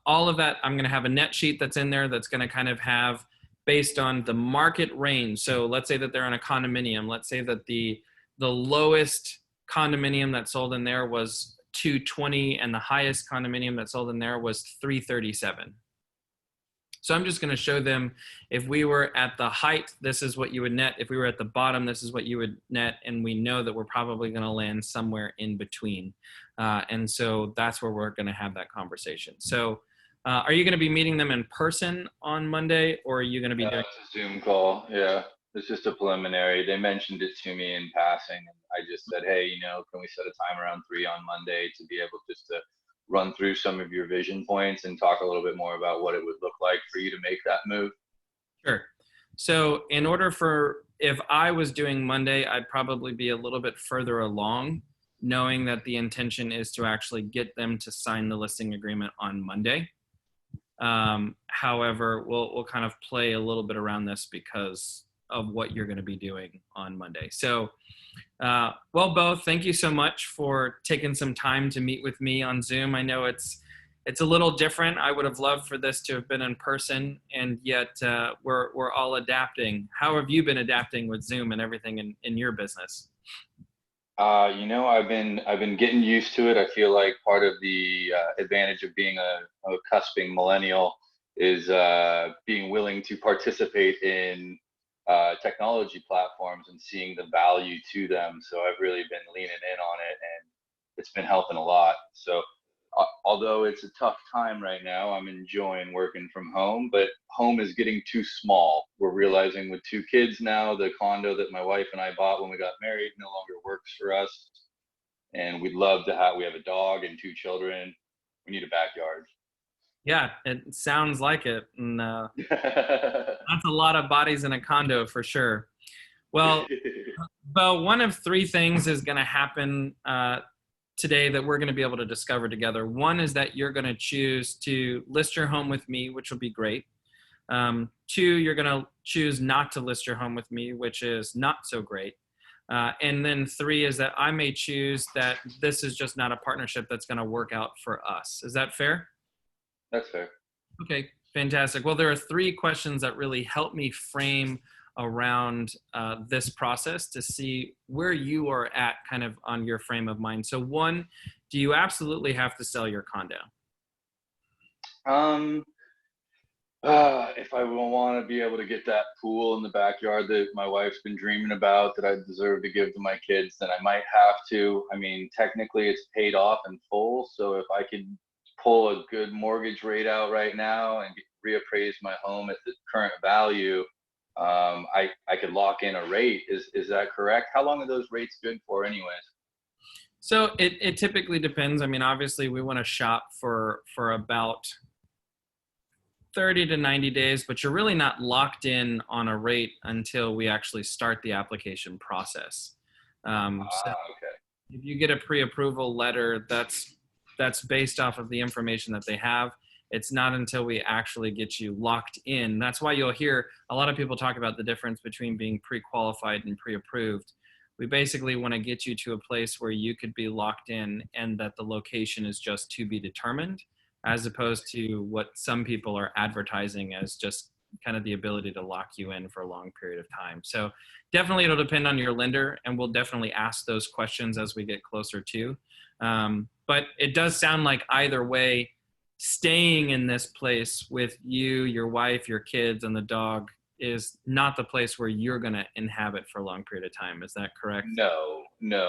all of that, I'm going to have a net sheet that's in there that's going to kind of have based on the market range. So let's say that they're in a condominium. Let's say that the lowest condominium that sold in there was 220 and the highest condominium that sold in there was 337. So I'm just going to show them, if we were at the height, this is what you would net. If we were at the bottom, this is what you would net. And we know that we're probably going to land somewhere in between. And so that's where we're going to have that conversation. So are you going to be meeting them in person on Monday, or are you going to be doing it's a Zoom call? Yeah, it's just a preliminary. They mentioned it to me in passing, and I just said, hey, can we set a time around 3 on Monday to be able just to run through some of your vision points and talk a little bit more about what it would look like for you to make that move? Sure. So in order for, if I was doing Monday, I'd probably be a little bit further along, knowing that the intention is to actually get them to sign the listing agreement on Monday. However, we'll kind of play a little bit around this because of what you're going to be doing on Monday. So, well, Bo, thank you so much for taking some time to meet with me on Zoom. I know it's a little different. I would have loved for this to have been in person, and yet we're all adapting. How have you been adapting with Zoom and everything in your business? I've been getting used to it. I feel like part of the advantage of being a cusping millennial is being willing to participate in technology platforms and seeing the value to them. So I've really been leaning in on it, and it's been helping a lot. So although it's a tough time right now, I'm enjoying working from home, but home is getting too small. We're realizing with 2 kids now, the condo that my wife and I bought when we got married no longer works for us. And we have a dog and 2 children. We need a backyard. Yeah, it sounds like it. And that's a lot of bodies in a condo for sure. Well, Bo, one of 3 things is going to happen today that we're going to be able to discover together. One is that you're going to choose to list your home with me, which will be great. 2, you're going to choose not to list your home with me, which is not so great. And then 3 is that I may choose that this is just not a partnership that's going to work out for us. Is that fair? That's fair. Okay, fantastic. Well, there are 3 questions that really help me frame around this process to see where you are at kind of on your frame of mind. So 1, do you absolutely have to sell your condo? If I want to be able to get that pool in the backyard that my wife's been dreaming about that I deserve to give to my kids, then I might have to. I mean, technically it's paid off in full. So if I could pull a good mortgage rate out right now and reappraise my home at the current value, I could lock in a rate. Is that correct? How long are those rates good for anyways? So it typically depends. I mean, obviously we want to shop for about 30 to 90 days, but you're really not locked in on a rate until we actually start the application process. So if you get a pre-approval letter, that's based off of the information that they have. It's not until we actually get you locked in. That's why you'll hear a lot of people talk about the difference between being pre-qualified and pre-approved. We basically want to get you to a place where you could be locked in and that the location is just to be determined, as opposed to what some people are advertising as just kind of the ability to lock you in for a long period of time. So definitely it'll depend on your lender, and we'll definitely ask those questions as we get closer to. But it does sound like either way, staying in this place with you, your wife, your kids, and the dog is not the place where you're going to inhabit for a long period of time. Is that correct? No.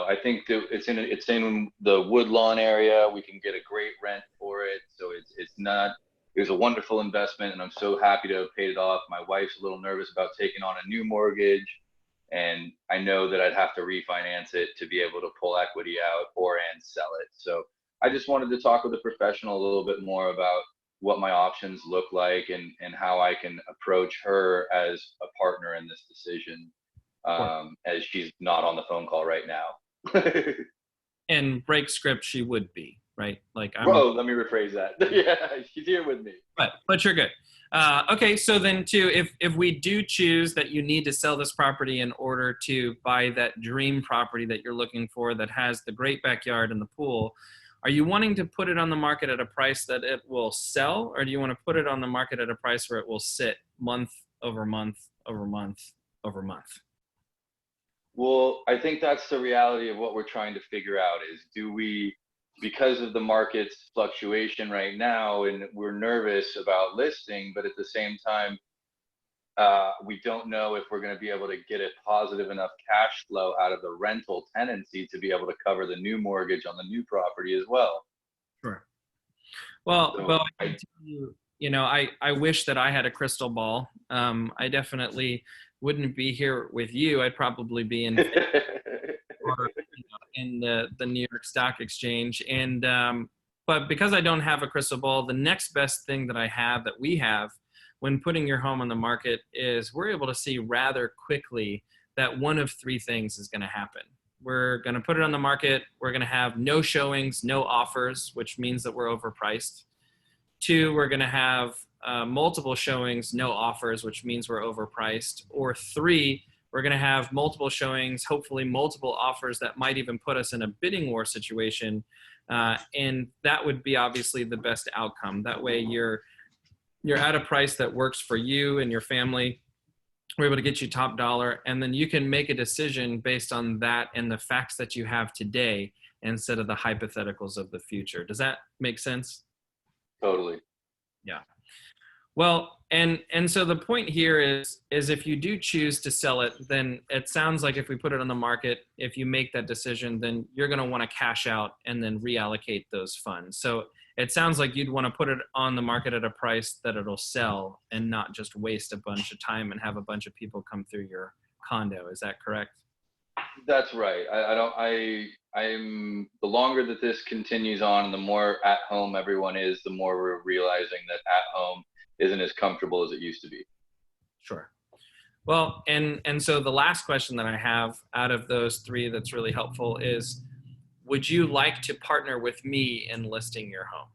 I think that it's in the Woodlawn area. We can get a great rent for it. So it was a wonderful investment, and I'm so happy to have paid it off. My wife's a little nervous about taking on a new mortgage, and I know that I'd have to refinance it to be able to pull equity out and sell it. So I just wanted to talk with a professional a little bit more about what my options look like, and how I can approach her as a partner in this decision, as she's not on the phone call right now. And break script, she would be, right? Like Bro, let me rephrase that. Yeah, she's here with me. But you're good. Okay, so then too, if we do choose that you need to sell this property in order to buy that dream property that you're looking for that has the great backyard and the pool, are you wanting to put it on the market at a price that it will sell, or do you want to put it on the market at a price where it will sit month over month over month over month? Well, I think that's the reality of what we're trying to figure out is, do we, because of the market's fluctuation right now, and we're nervous about listing, but at the same time, we don't know if we're going to be able to get a positive enough cash flow out of the rental tenancy to be able to cover the new mortgage on the new property as well. Sure. Well, So well, I tell you, you know, I wish that I had a crystal ball. I definitely wouldn't be here with you. I'd probably be in, or, in the New York Stock Exchange. And but because I don't have a crystal ball, the next best thing that I have, that we have, when putting your home on the market, is we're able to see rather quickly that one of three things is going to happen. We're going to put it on the market. We're going to have no showings, no offers, which means that we're overpriced. Two, we're going to have multiple showings, no offers, which means we're overpriced. Or three, we're going to have multiple showings, hopefully multiple offers that might even put us in a bidding war situation. And that would be obviously the best outcome. That way you're at a price that works for you and your family. We're able to get you top dollar, and then you can make a decision based on that and the facts that you have today instead of the hypotheticals of the future. Does that make sense? Totally. Yeah. Well, and so the point here is if you do choose to sell it, then it sounds like if we put it on the market, if you make that decision, then you're going to want to cash out and then reallocate those funds. So it sounds like you'd want to put it on the market at a price that it'll sell, and not just waste a bunch of time and have a bunch of people come through your condo. Is that correct? That's right. I'm the longer that this continues on, and the more at home everyone is, the more we're realizing that at home isn't as comfortable as it used to be. Sure. Well, and so the last question that I have out of those three that's really helpful is, would you like to partner with me in listing your home?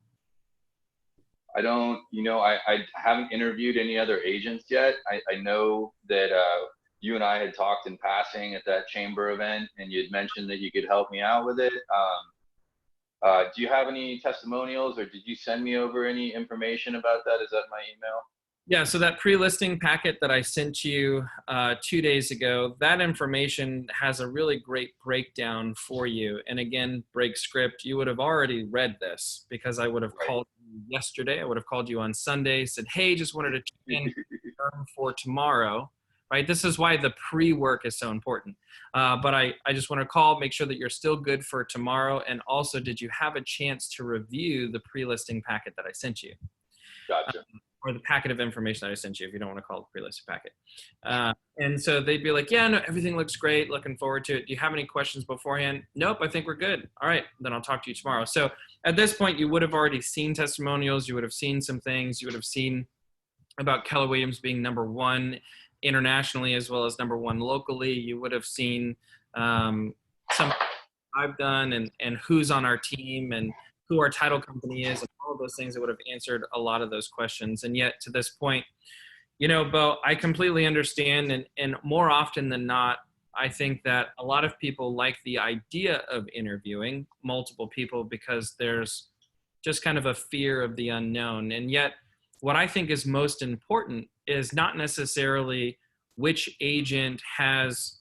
I don't, I haven't interviewed any other agents yet. I know that you and I had talked in passing at that chamber event, and you had mentioned that you could help me out with it. Do you have any testimonials, or did you send me over any information about that? Is that my email? Yeah, so that pre-listing packet that I sent you 2 days ago, that information has a really great breakdown for you. And again, break script, you would have already read this, because I would have called you yesterday. I would have called you on Sunday, said, hey, just wanted to check in for tomorrow, right? This is why the pre-work is so important. But I just want to call, make sure that you're still good for tomorrow. And also, did you have a chance to review the pre-listing packet that I sent you? Gotcha. Or the packet of information that I sent you, if you don't want to call it the pre-listed packet. And so they'd be like, yeah, no, everything looks great. Looking forward to it. Do you have any questions beforehand? Nope, I think we're good. All right, then I'll talk to you tomorrow. So at this point, you would have already seen testimonials. You would have seen some things. You would have seen about Keller Williams being #1 internationally as well as #1 locally. You would have seen some I've done and who's on our team and who our title company is, and all of those things that would have answered a lot of those questions. And yet to this point, Bo, I completely understand. And more often than not, I think that a lot of people like the idea of interviewing multiple people because there's just kind of a fear of the unknown. And yet what I think is most important is not necessarily which agent has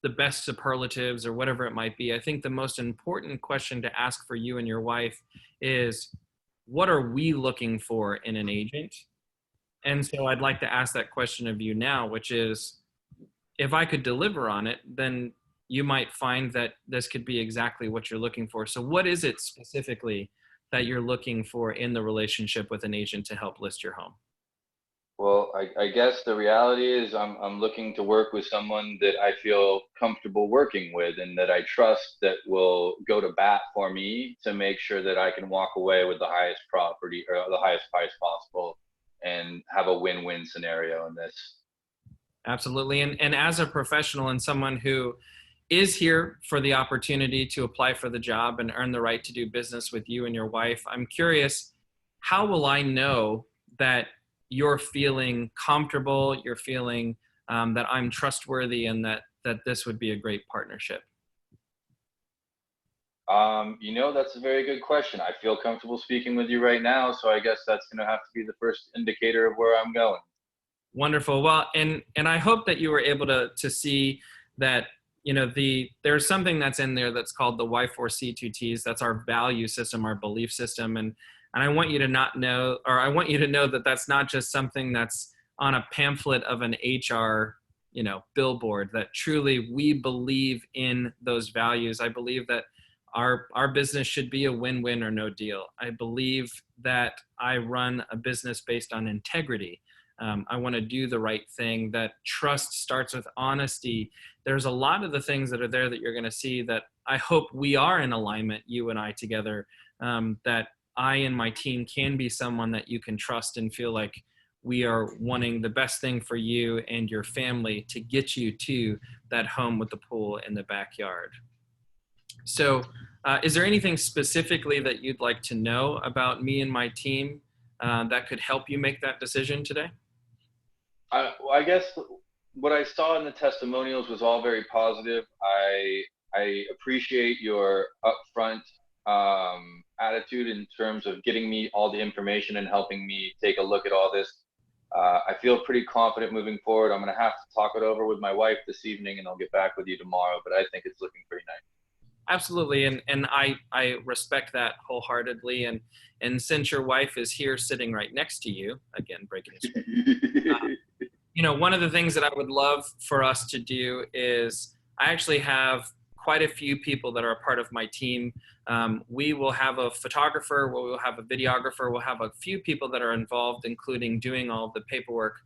the best superlatives or whatever it might be. I think the most important question to ask for you and your wife is, what are we looking for in an agent? And so I'd like to ask that question of you now, which is, if I could deliver on it, then you might find that this could be exactly what you're looking for. So what is it specifically that you're looking for in the relationship with an agent to help list your home? Well, I guess the reality is I'm looking to work with someone that I feel comfortable working with and that I trust that will go to bat for me to make sure that I can walk away with the highest property or the highest price possible and have a win-win scenario in this. Absolutely. And as a professional and someone who is here for the opportunity to apply for the job and earn the right to do business with you and your wife, I'm curious, how will I know that you're feeling comfortable, you're feeling that I'm trustworthy, and that this would be a great partnership? That's a very good question. I feel comfortable speaking with you right now, so I guess that's going to have to be the first indicator of where I'm going. Wonderful. Well, and I hope that you were able to see that, there's something that's in there that's called the Y4C2Ts. That's our value system, our belief system. And I want you to not know, or I want you to know that that's not just something that's on a pamphlet of an HR, billboard, that truly we believe in those values. I believe that our business should be a win-win or no deal. I believe that I run a business based on integrity. I want to do the right thing, that trust starts with honesty. There's a lot of the things that are there that you're going to see that I hope we are in alignment, you and I together, that I and my team can be someone that you can trust and feel like we are wanting the best thing for you and your family to get you to that home with the pool in the backyard. So is there anything specifically that you'd like to know about me and my team that could help you make that decision today? I guess what I saw in the testimonials was all very positive. I appreciate your upfront attitude in terms of getting me all the information and helping me take a look at all this. I feel pretty confident moving forward. I'm going to have to talk it over with my wife this evening, and I'll get back with you tomorrow. But I think it's looking pretty nice. Absolutely, and I respect that wholeheartedly. And since your wife is here sitting right next to you, again breaking this. One of the things that I would love for us to do is I actually have quite a few people that are a part of my team. We will have a photographer, we will have a videographer, we'll have a few people that are involved, including doing all of the paperwork.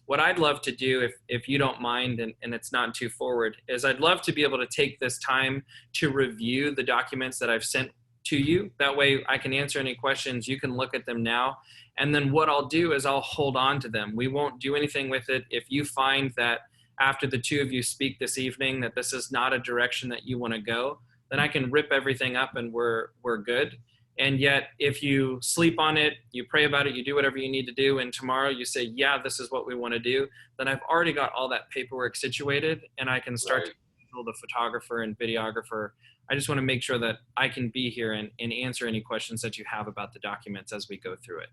What I'd love to do, if you don't mind, and it's not too forward, is I'd love to be able to take this time to review the documents that I've sent to you. That way I can answer any questions. You can look at them now. And then what I'll do is I'll hold on to them. We won't do anything with it. If you find that after the two of you speak this evening that this is not a direction that you want to go, then I can rip everything up and we're good. And yet if you sleep on it, you pray about it, you do whatever you need to do, and tomorrow you say, yeah, this is what we want to do, then I've already got all that paperwork situated and I can start to handle the photographer and videographer. I just want to make sure that I can be here and answer any questions that you have about the documents as we go through it.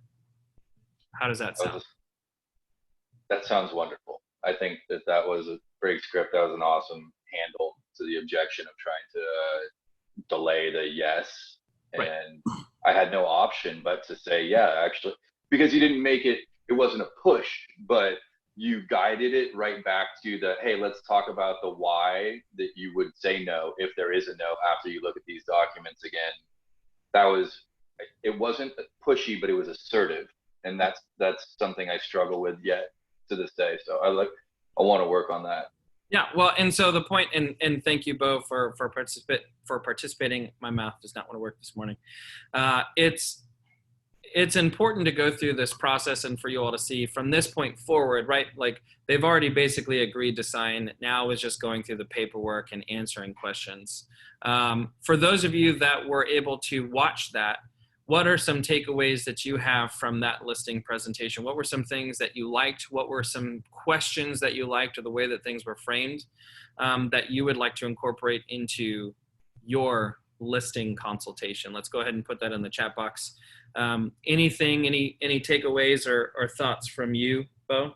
How does that sound? That sounds wonderful. I think that was a great script. That was an awesome handle to the objection of trying to delay the yes. Right. And I had no option but to say, yeah, actually, because you didn't make it, it wasn't a push, but you guided it right back to the, hey, let's talk about the why that you would say no if there is a no after you look at these documents again. It wasn't pushy, but it was assertive. And that's something I struggle with yet to this day. So I want to work on that. Yeah, well, and so the point, and thank you, Bo, for participating. My mouth does not want to work this morning. It's important to go through this process and for you all to see from this point forward, right? Like they've already basically agreed to sign. Now is just going through the paperwork and answering questions. For those of you that were able to watch that, what are some takeaways that you have from that listing presentation? What were some things that you liked? What were some questions that you liked, or the way that things were framed that you would like to incorporate into your listing consultation? Let's go ahead and put that in the chat box. Anything, any takeaways or thoughts from you, Bo?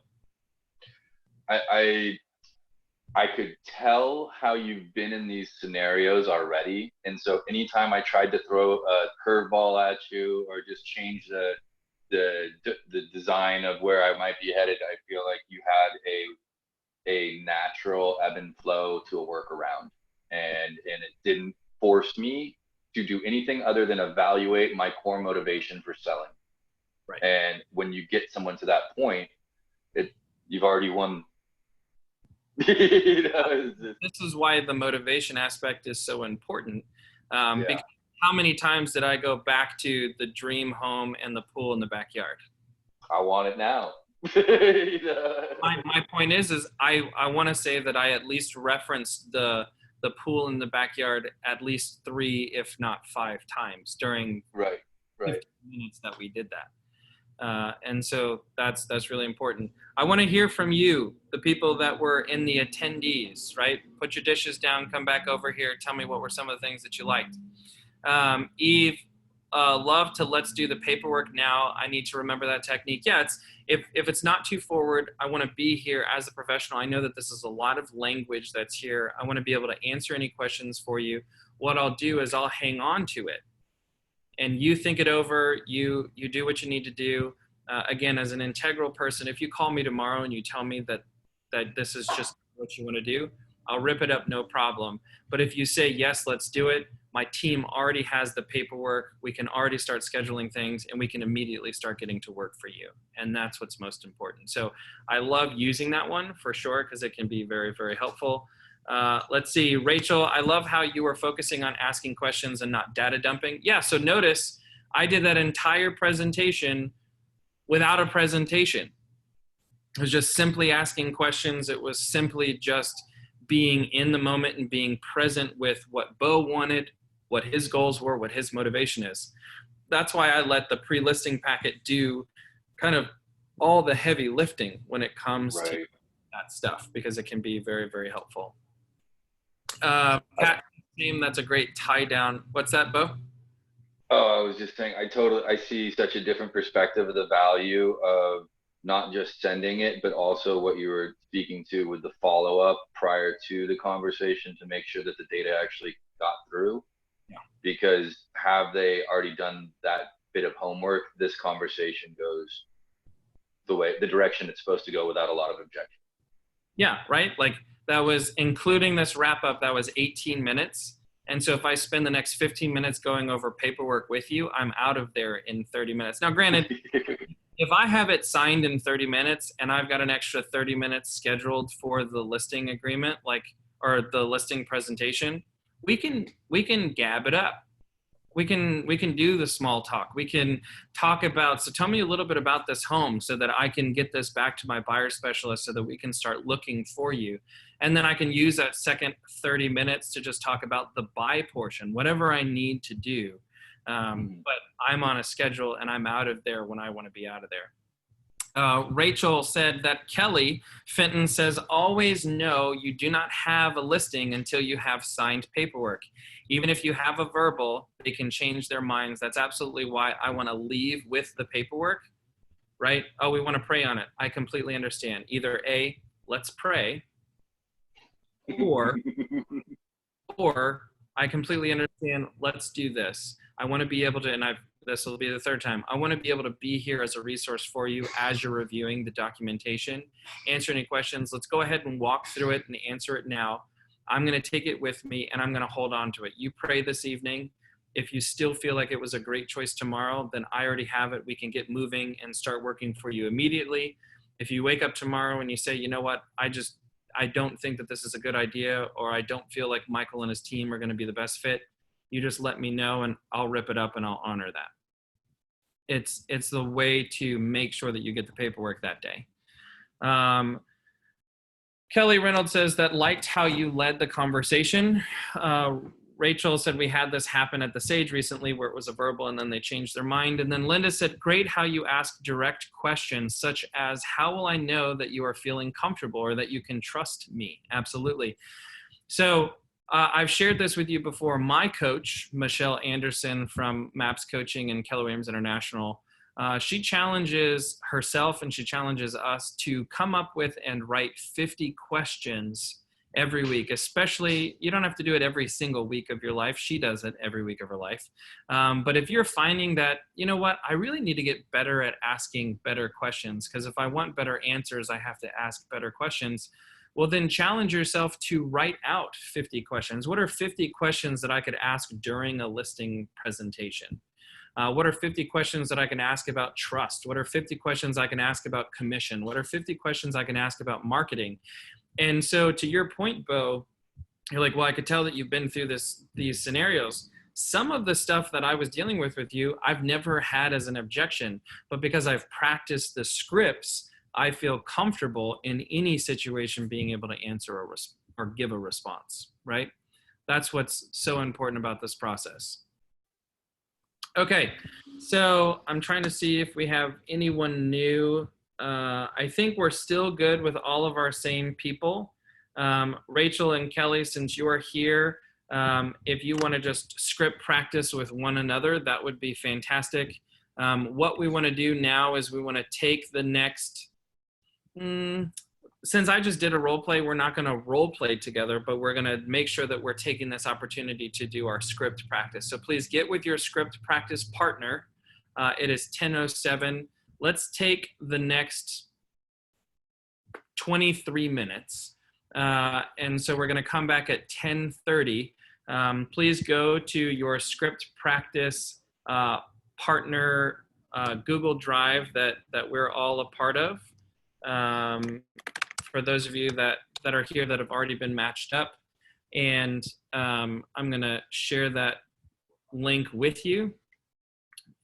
I could tell how you've been in these scenarios already. And so anytime I tried to throw a curveball at you or just change the design of where I might be headed, I feel like you had a natural ebb and flow to a workaround. And it didn't force me to do anything other than evaluate my core motivation for selling. Right. And when you get someone to that point, you've already won. You know, This is why the motivation aspect is so important. yeah, Because how many times did I go back to the dream home and the pool in the backyard? I want it now. You know? My point is I want to say that I at least referenced the pool in the backyard at least 3, if not 5 times during Right, right. 15 minutes that we did that. And so that's really important. I want to hear from you, the people that were in the attendees, right? Put your dishes down, come back over here. Tell me what were some of the things that you liked. Eve, love to let's do the paperwork now. I need to remember that technique. Yeah, if it's not too forward, I want to be here as a professional. I know that this is a lot of language that's here. I want to be able to answer any questions for you. What I'll do is I'll hang on to it. And you think it over, you do what you need to do. Again, as an integral person, if you call me tomorrow and you tell me that this is just what you want to do, I'll rip it up, no problem. But if you say, yes, let's do it, my team already has the paperwork, we can already start scheduling things, and we can immediately start getting to work for you. And that's what's most important. So I love using that one for sure, because it can be very, very helpful. Let's see, Rachel, I love how you were focusing on asking questions and not data dumping. Yeah, so notice I did that entire presentation without a presentation. It was just simply asking questions. It was simply just being in the moment and being present with what Bo wanted, what his goals were, what his motivation is. That's why I let the pre-listing packet do kind of all the heavy lifting when it comes to that stuff, because it can be very, very helpful. Pat, name, that's a great tie down. What's that, Bo? Oh, I was just saying, I see such a different perspective of the value of not just sending it, but also what you were speaking to with the follow up prior to the conversation to make sure that the data actually got through. Yeah. Because have they already done that bit of homework, this conversation goes the direction it's supposed to go without a lot of objection. Yeah, right? Like that was, including this wrap up, that was 18 minutes. And so if I spend the next 15 minutes going over paperwork with you, I'm out of there in 30 minutes. Now, granted, if I have it signed in 30 minutes and I've got an extra 30 minutes scheduled for the listing agreement, or the listing presentation, we can gab it up. We can do the small talk. We can talk about, so tell me a little bit about this home so that I can get this back to my buyer specialist so that we can start looking for you. And then I can use that second 30 minutes to just talk about the buy portion, whatever I need to do. But I'm on a schedule and I'm out of there when I want to be out of there. Rachel said that Kelly Fenton says, always know you do not have a listing until you have signed paperwork. Even if you have a verbal, they can change their minds. That's absolutely why I want to leave with the paperwork, right? Oh, we want to pray on it. I completely understand. Either A, let's pray, or I completely understand, let's do this. I want to be able to, and this will be the third time, I want to be able to be here as a resource for you as you're reviewing the documentation. Answer any questions. Let's go ahead and walk through it and answer it now. I'm going to take it with me and I'm going to hold on to it. You pray this evening. If you still feel like it was a great choice tomorrow, then I already have it. We can get moving and start working for you immediately. If you wake up tomorrow and you say, you know what, I don't think that this is a good idea, or I don't feel like Michael and his team are going to be the best fit, you just let me know and I'll rip it up and I'll honor that. It's the way to make sure that you get the paperwork that day. Kelly Reynolds says that liked how you led the conversation. Rachel said we had this happen at the Sage recently where it was a verbal and then they changed their mind. And then Linda said, great how you ask direct questions such as, how will I know that you are feeling comfortable or that you can trust me? Absolutely. So I've shared this with you before. My coach, Micheal Anderson from MAPS Coaching and Keller Williams International, she challenges herself and she challenges us to come up with and write 50 questions every week. Especially, you don't have to do it every single week of your life. She does it every week of her life. But if you're finding that, you know what, I really need to get better at asking better questions, because if I want better answers, I have to ask better questions. Well, then challenge yourself to write out 50 questions. What are 50 questions that I could ask during a listing presentation? What are 50 questions that I can ask about trust? What are 50 questions I can ask about commission? What are 50 questions I can ask about marketing? And so to your point, Bo, you're like, well, I could tell that you've been through these scenarios. Some of the stuff that I was dealing with you, I've never had as an objection, but because I've practiced the scripts, I feel comfortable in any situation being able to answer or give a response, right? That's what's so important about this process. Okay, so I'm trying to see if we have anyone new. I think we're still good with all of our same people. Rachel and Kelly, since you are here, if you want to just script practice with one another, that would be fantastic. What we want to do now is we want to take the next, since I just did a role play, we're not going to role play together, but we're going to make sure that we're taking this opportunity to do our script practice. So please get with your script practice partner. It is 10:07. Let's take the next 23 minutes. And so we're going to come back at 10:30. Please go to your script practice partner Google Drive that we're all a part of. For those of you that are here that have already been matched up. And I'm going to share that link with you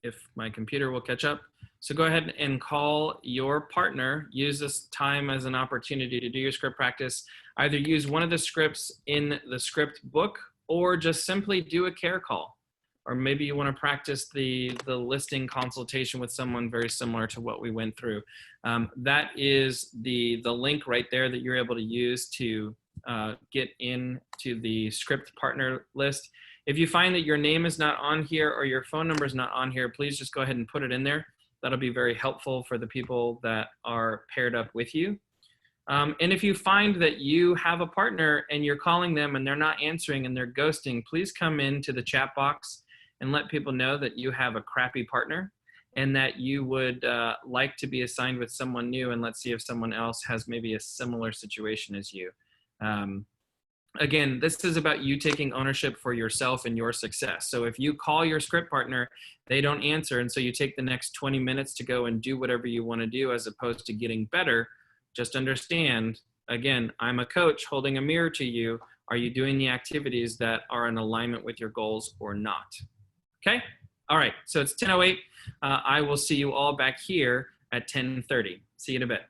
if my computer will catch up. So go ahead and call your partner. Use this time as an opportunity to do your script practice. Either use one of the scripts in the script book or just simply do a care call. Or maybe you want to practice the listing consultation with someone very similar to what we went through. That is the link right there that you're able to use to get into the script partner list. If you find that your name is not on here or your phone number is not on here, please just go ahead and put it in there. That'll be very helpful for the people that are paired up with you. And if you find that you have a partner and you're calling them and they're not answering and they're ghosting, please come into the chat box and let people know that you have a crappy partner and that you would like to be assigned with someone new, and let's see if someone else has maybe a similar situation as you. Again, this is about you taking ownership for yourself and your success. So if you call your script partner, they don't answer, and so you take the next 20 minutes to go and do whatever you want to do as opposed to getting better, just understand, again, I'm a coach holding a mirror to you. Are you doing the activities that are in alignment with your goals or not? Okay? All right, so it's 10:08. I will see you all back here at 10:30. See you in a bit.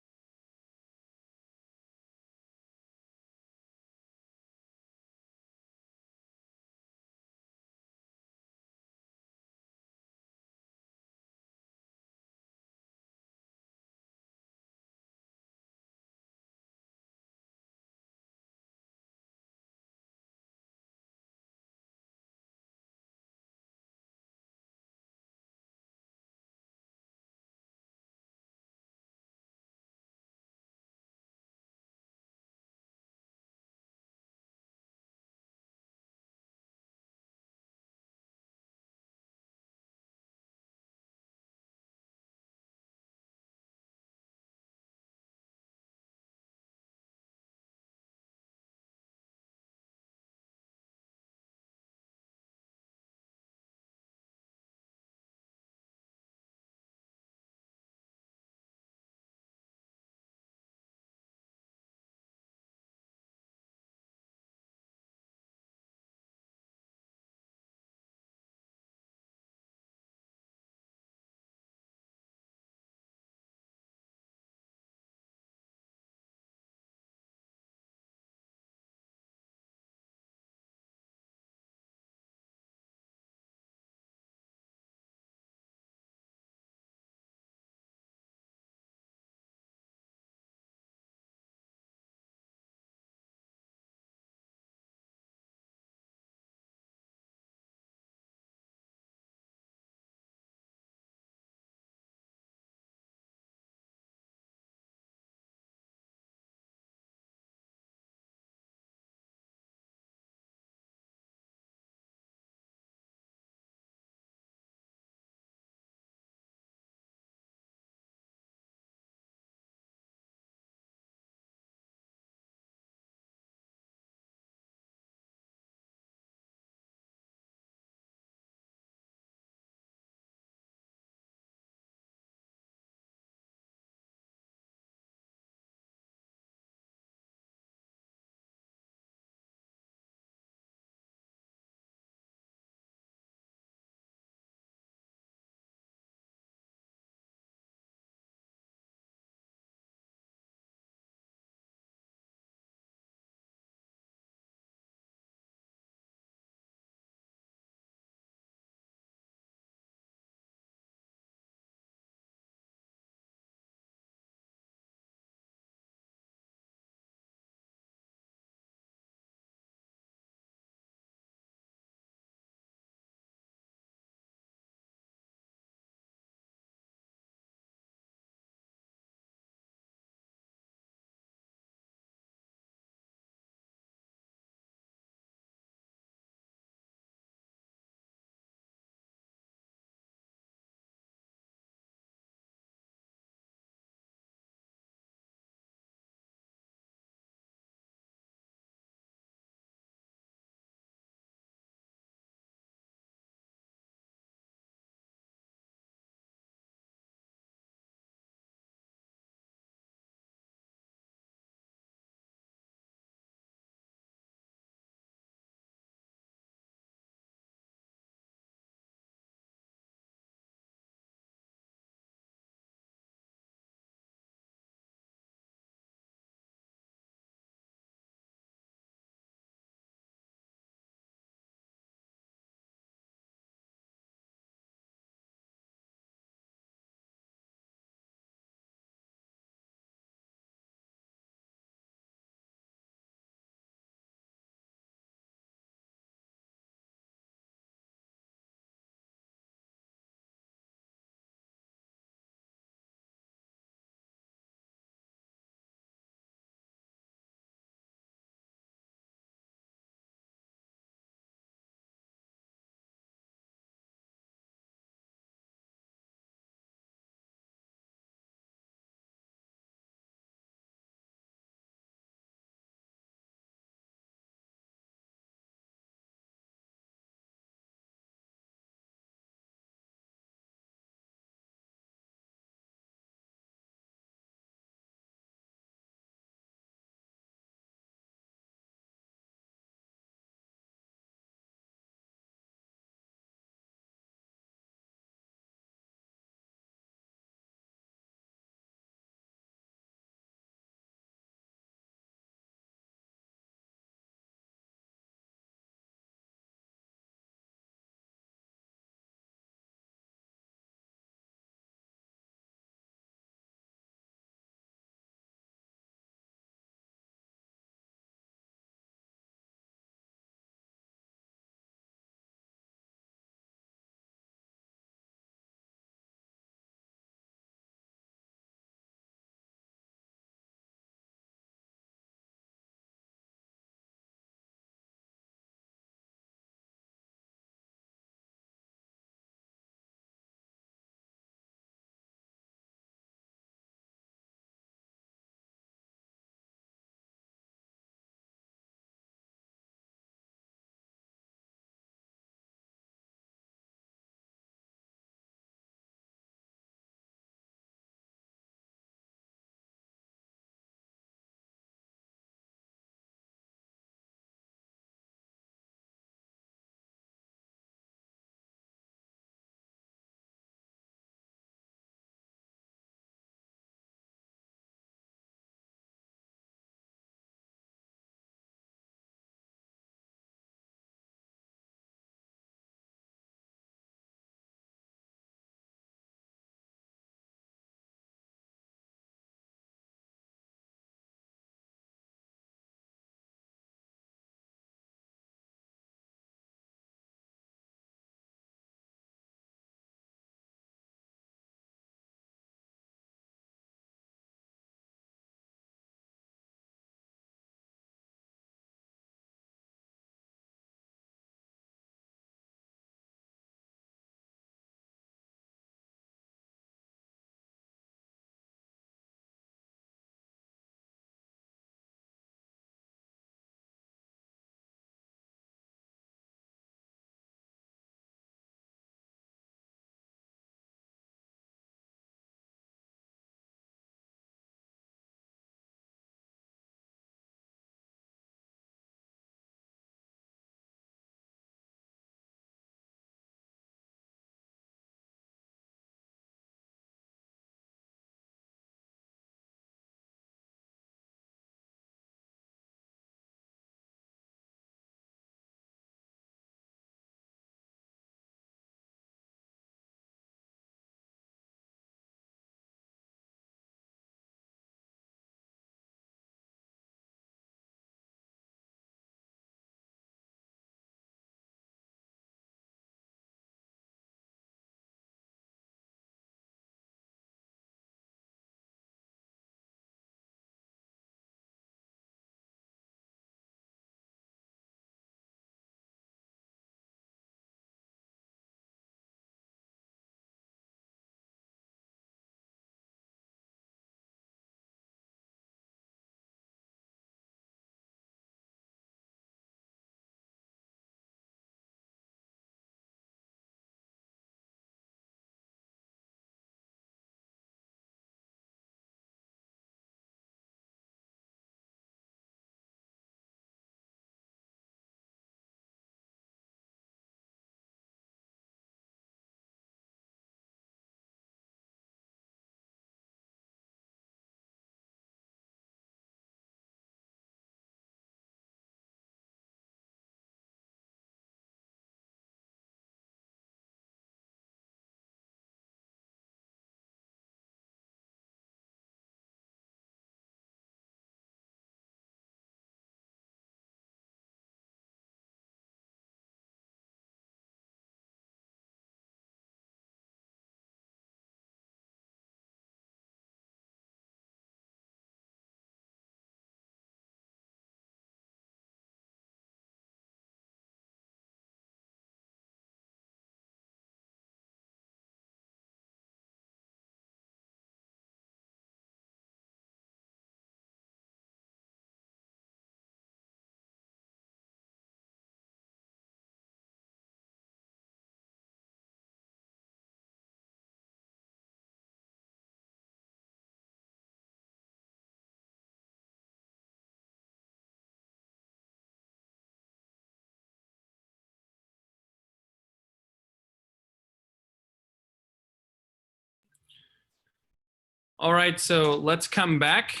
All right, so let's come back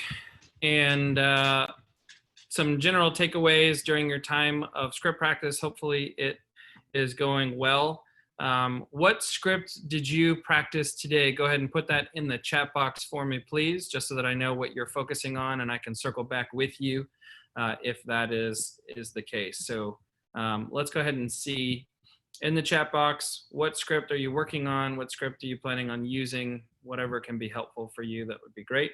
and some general takeaways during your time of script practice. Hopefully it is going well. What script did you practice today? Go ahead and put that in the chat box for me, please, just so that I know what you're focusing on and I can circle back with you if that is the case. So let's go ahead and see in the chat box, what script are you working on? What script are you planning on using? Whatever can be helpful for you, that would be great.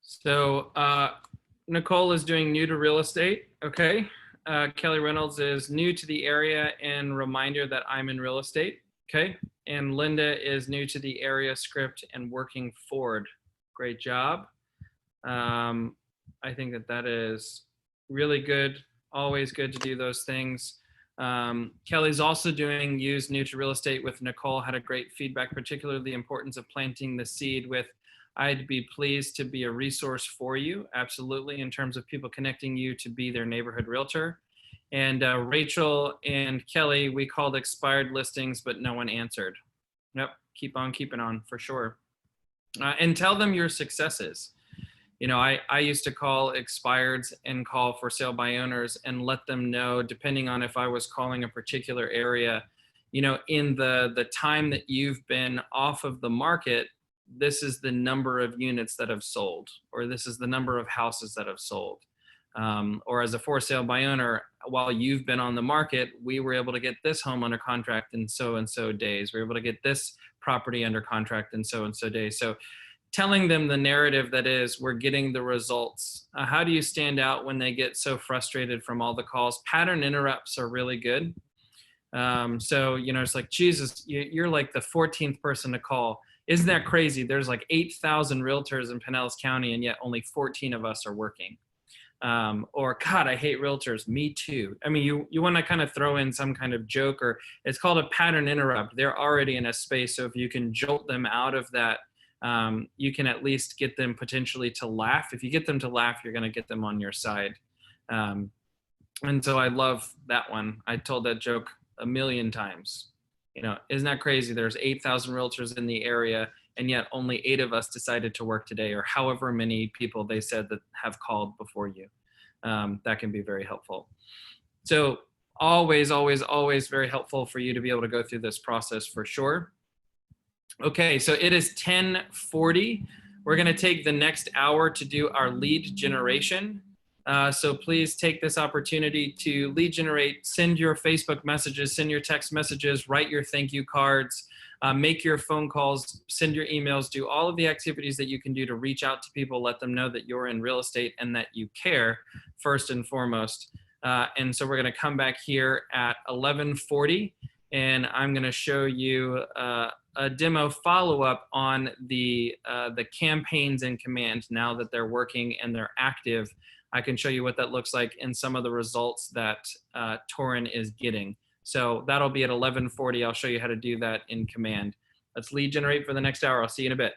So Nicole is doing new to real estate. Okay. Kelly Reynolds is new to the area and reminder that I'm in real estate. Okay. And Linda is new to the area script and working forward. Great job. I think that that is really good. Always good to do those things. Kelly's also doing use new to real estate with Nicole, had a great feedback, particularly the importance of planting the seed with I'd be pleased to be a resource for you. Absolutely. In terms of people connecting you to be their neighborhood realtor. And Rachel and Kelly, we called expired listings, but no one answered. Yep. Keep on keeping on for sure. And tell them your successes. You know, I used to call expireds and call for sale by owners and let them know, depending on if I was calling a particular area, you know, in the time that you've been off of the market, this is the number of units that have sold, or this is the number of houses that have sold. Or as a for sale by owner, while you've been on the market, we were able to get this home under contract in so and so days. We were able to get this property under contract in so and so days. So telling them the narrative that is, we're getting the results. How do you stand out when they get so frustrated from all the calls? Pattern interrupts are really good. So, you know, it's like, Jesus, you're like the 14th person to call. Isn't that crazy? There's like 8,000 realtors in Pinellas County, and yet only 14 of us are working. Or, God, I hate realtors. Me too. I mean, you want to kind of throw in some kind of joke, or it's called a pattern interrupt. They're already in a space. So if you can jolt them out of that, you can at least get them potentially to laugh. If you get them to laugh, you're going to get them on your side. And so I love that one. I told that joke a million times. You know, isn't that crazy? There's 8,000 realtors in the area, and yet only 8 of us decided to work today, or however many people they said that have called before you. That can be very helpful. So always, always, always very helpful for you to be able to go through this process for sure. Okay, so it is 10:40. We're going to take the next hour to do our lead generation. So please take this opportunity to lead generate, send your Facebook messages, send your text messages, write your thank you cards, make your phone calls, send your emails, do all of the activities that you can do to reach out to people, let them know that you're in real estate and that you care first and foremost. And so we're going to come back here at 11:40, and I'm going to show you a demo follow-up on the campaigns in Command. Now that they're working and they're active, I can show you what that looks like and some of the results that Torin is getting. So that'll be at 11:40. I'll show you how to do that in Command. Let's lead generate for the next hour. I'll see you in a bit.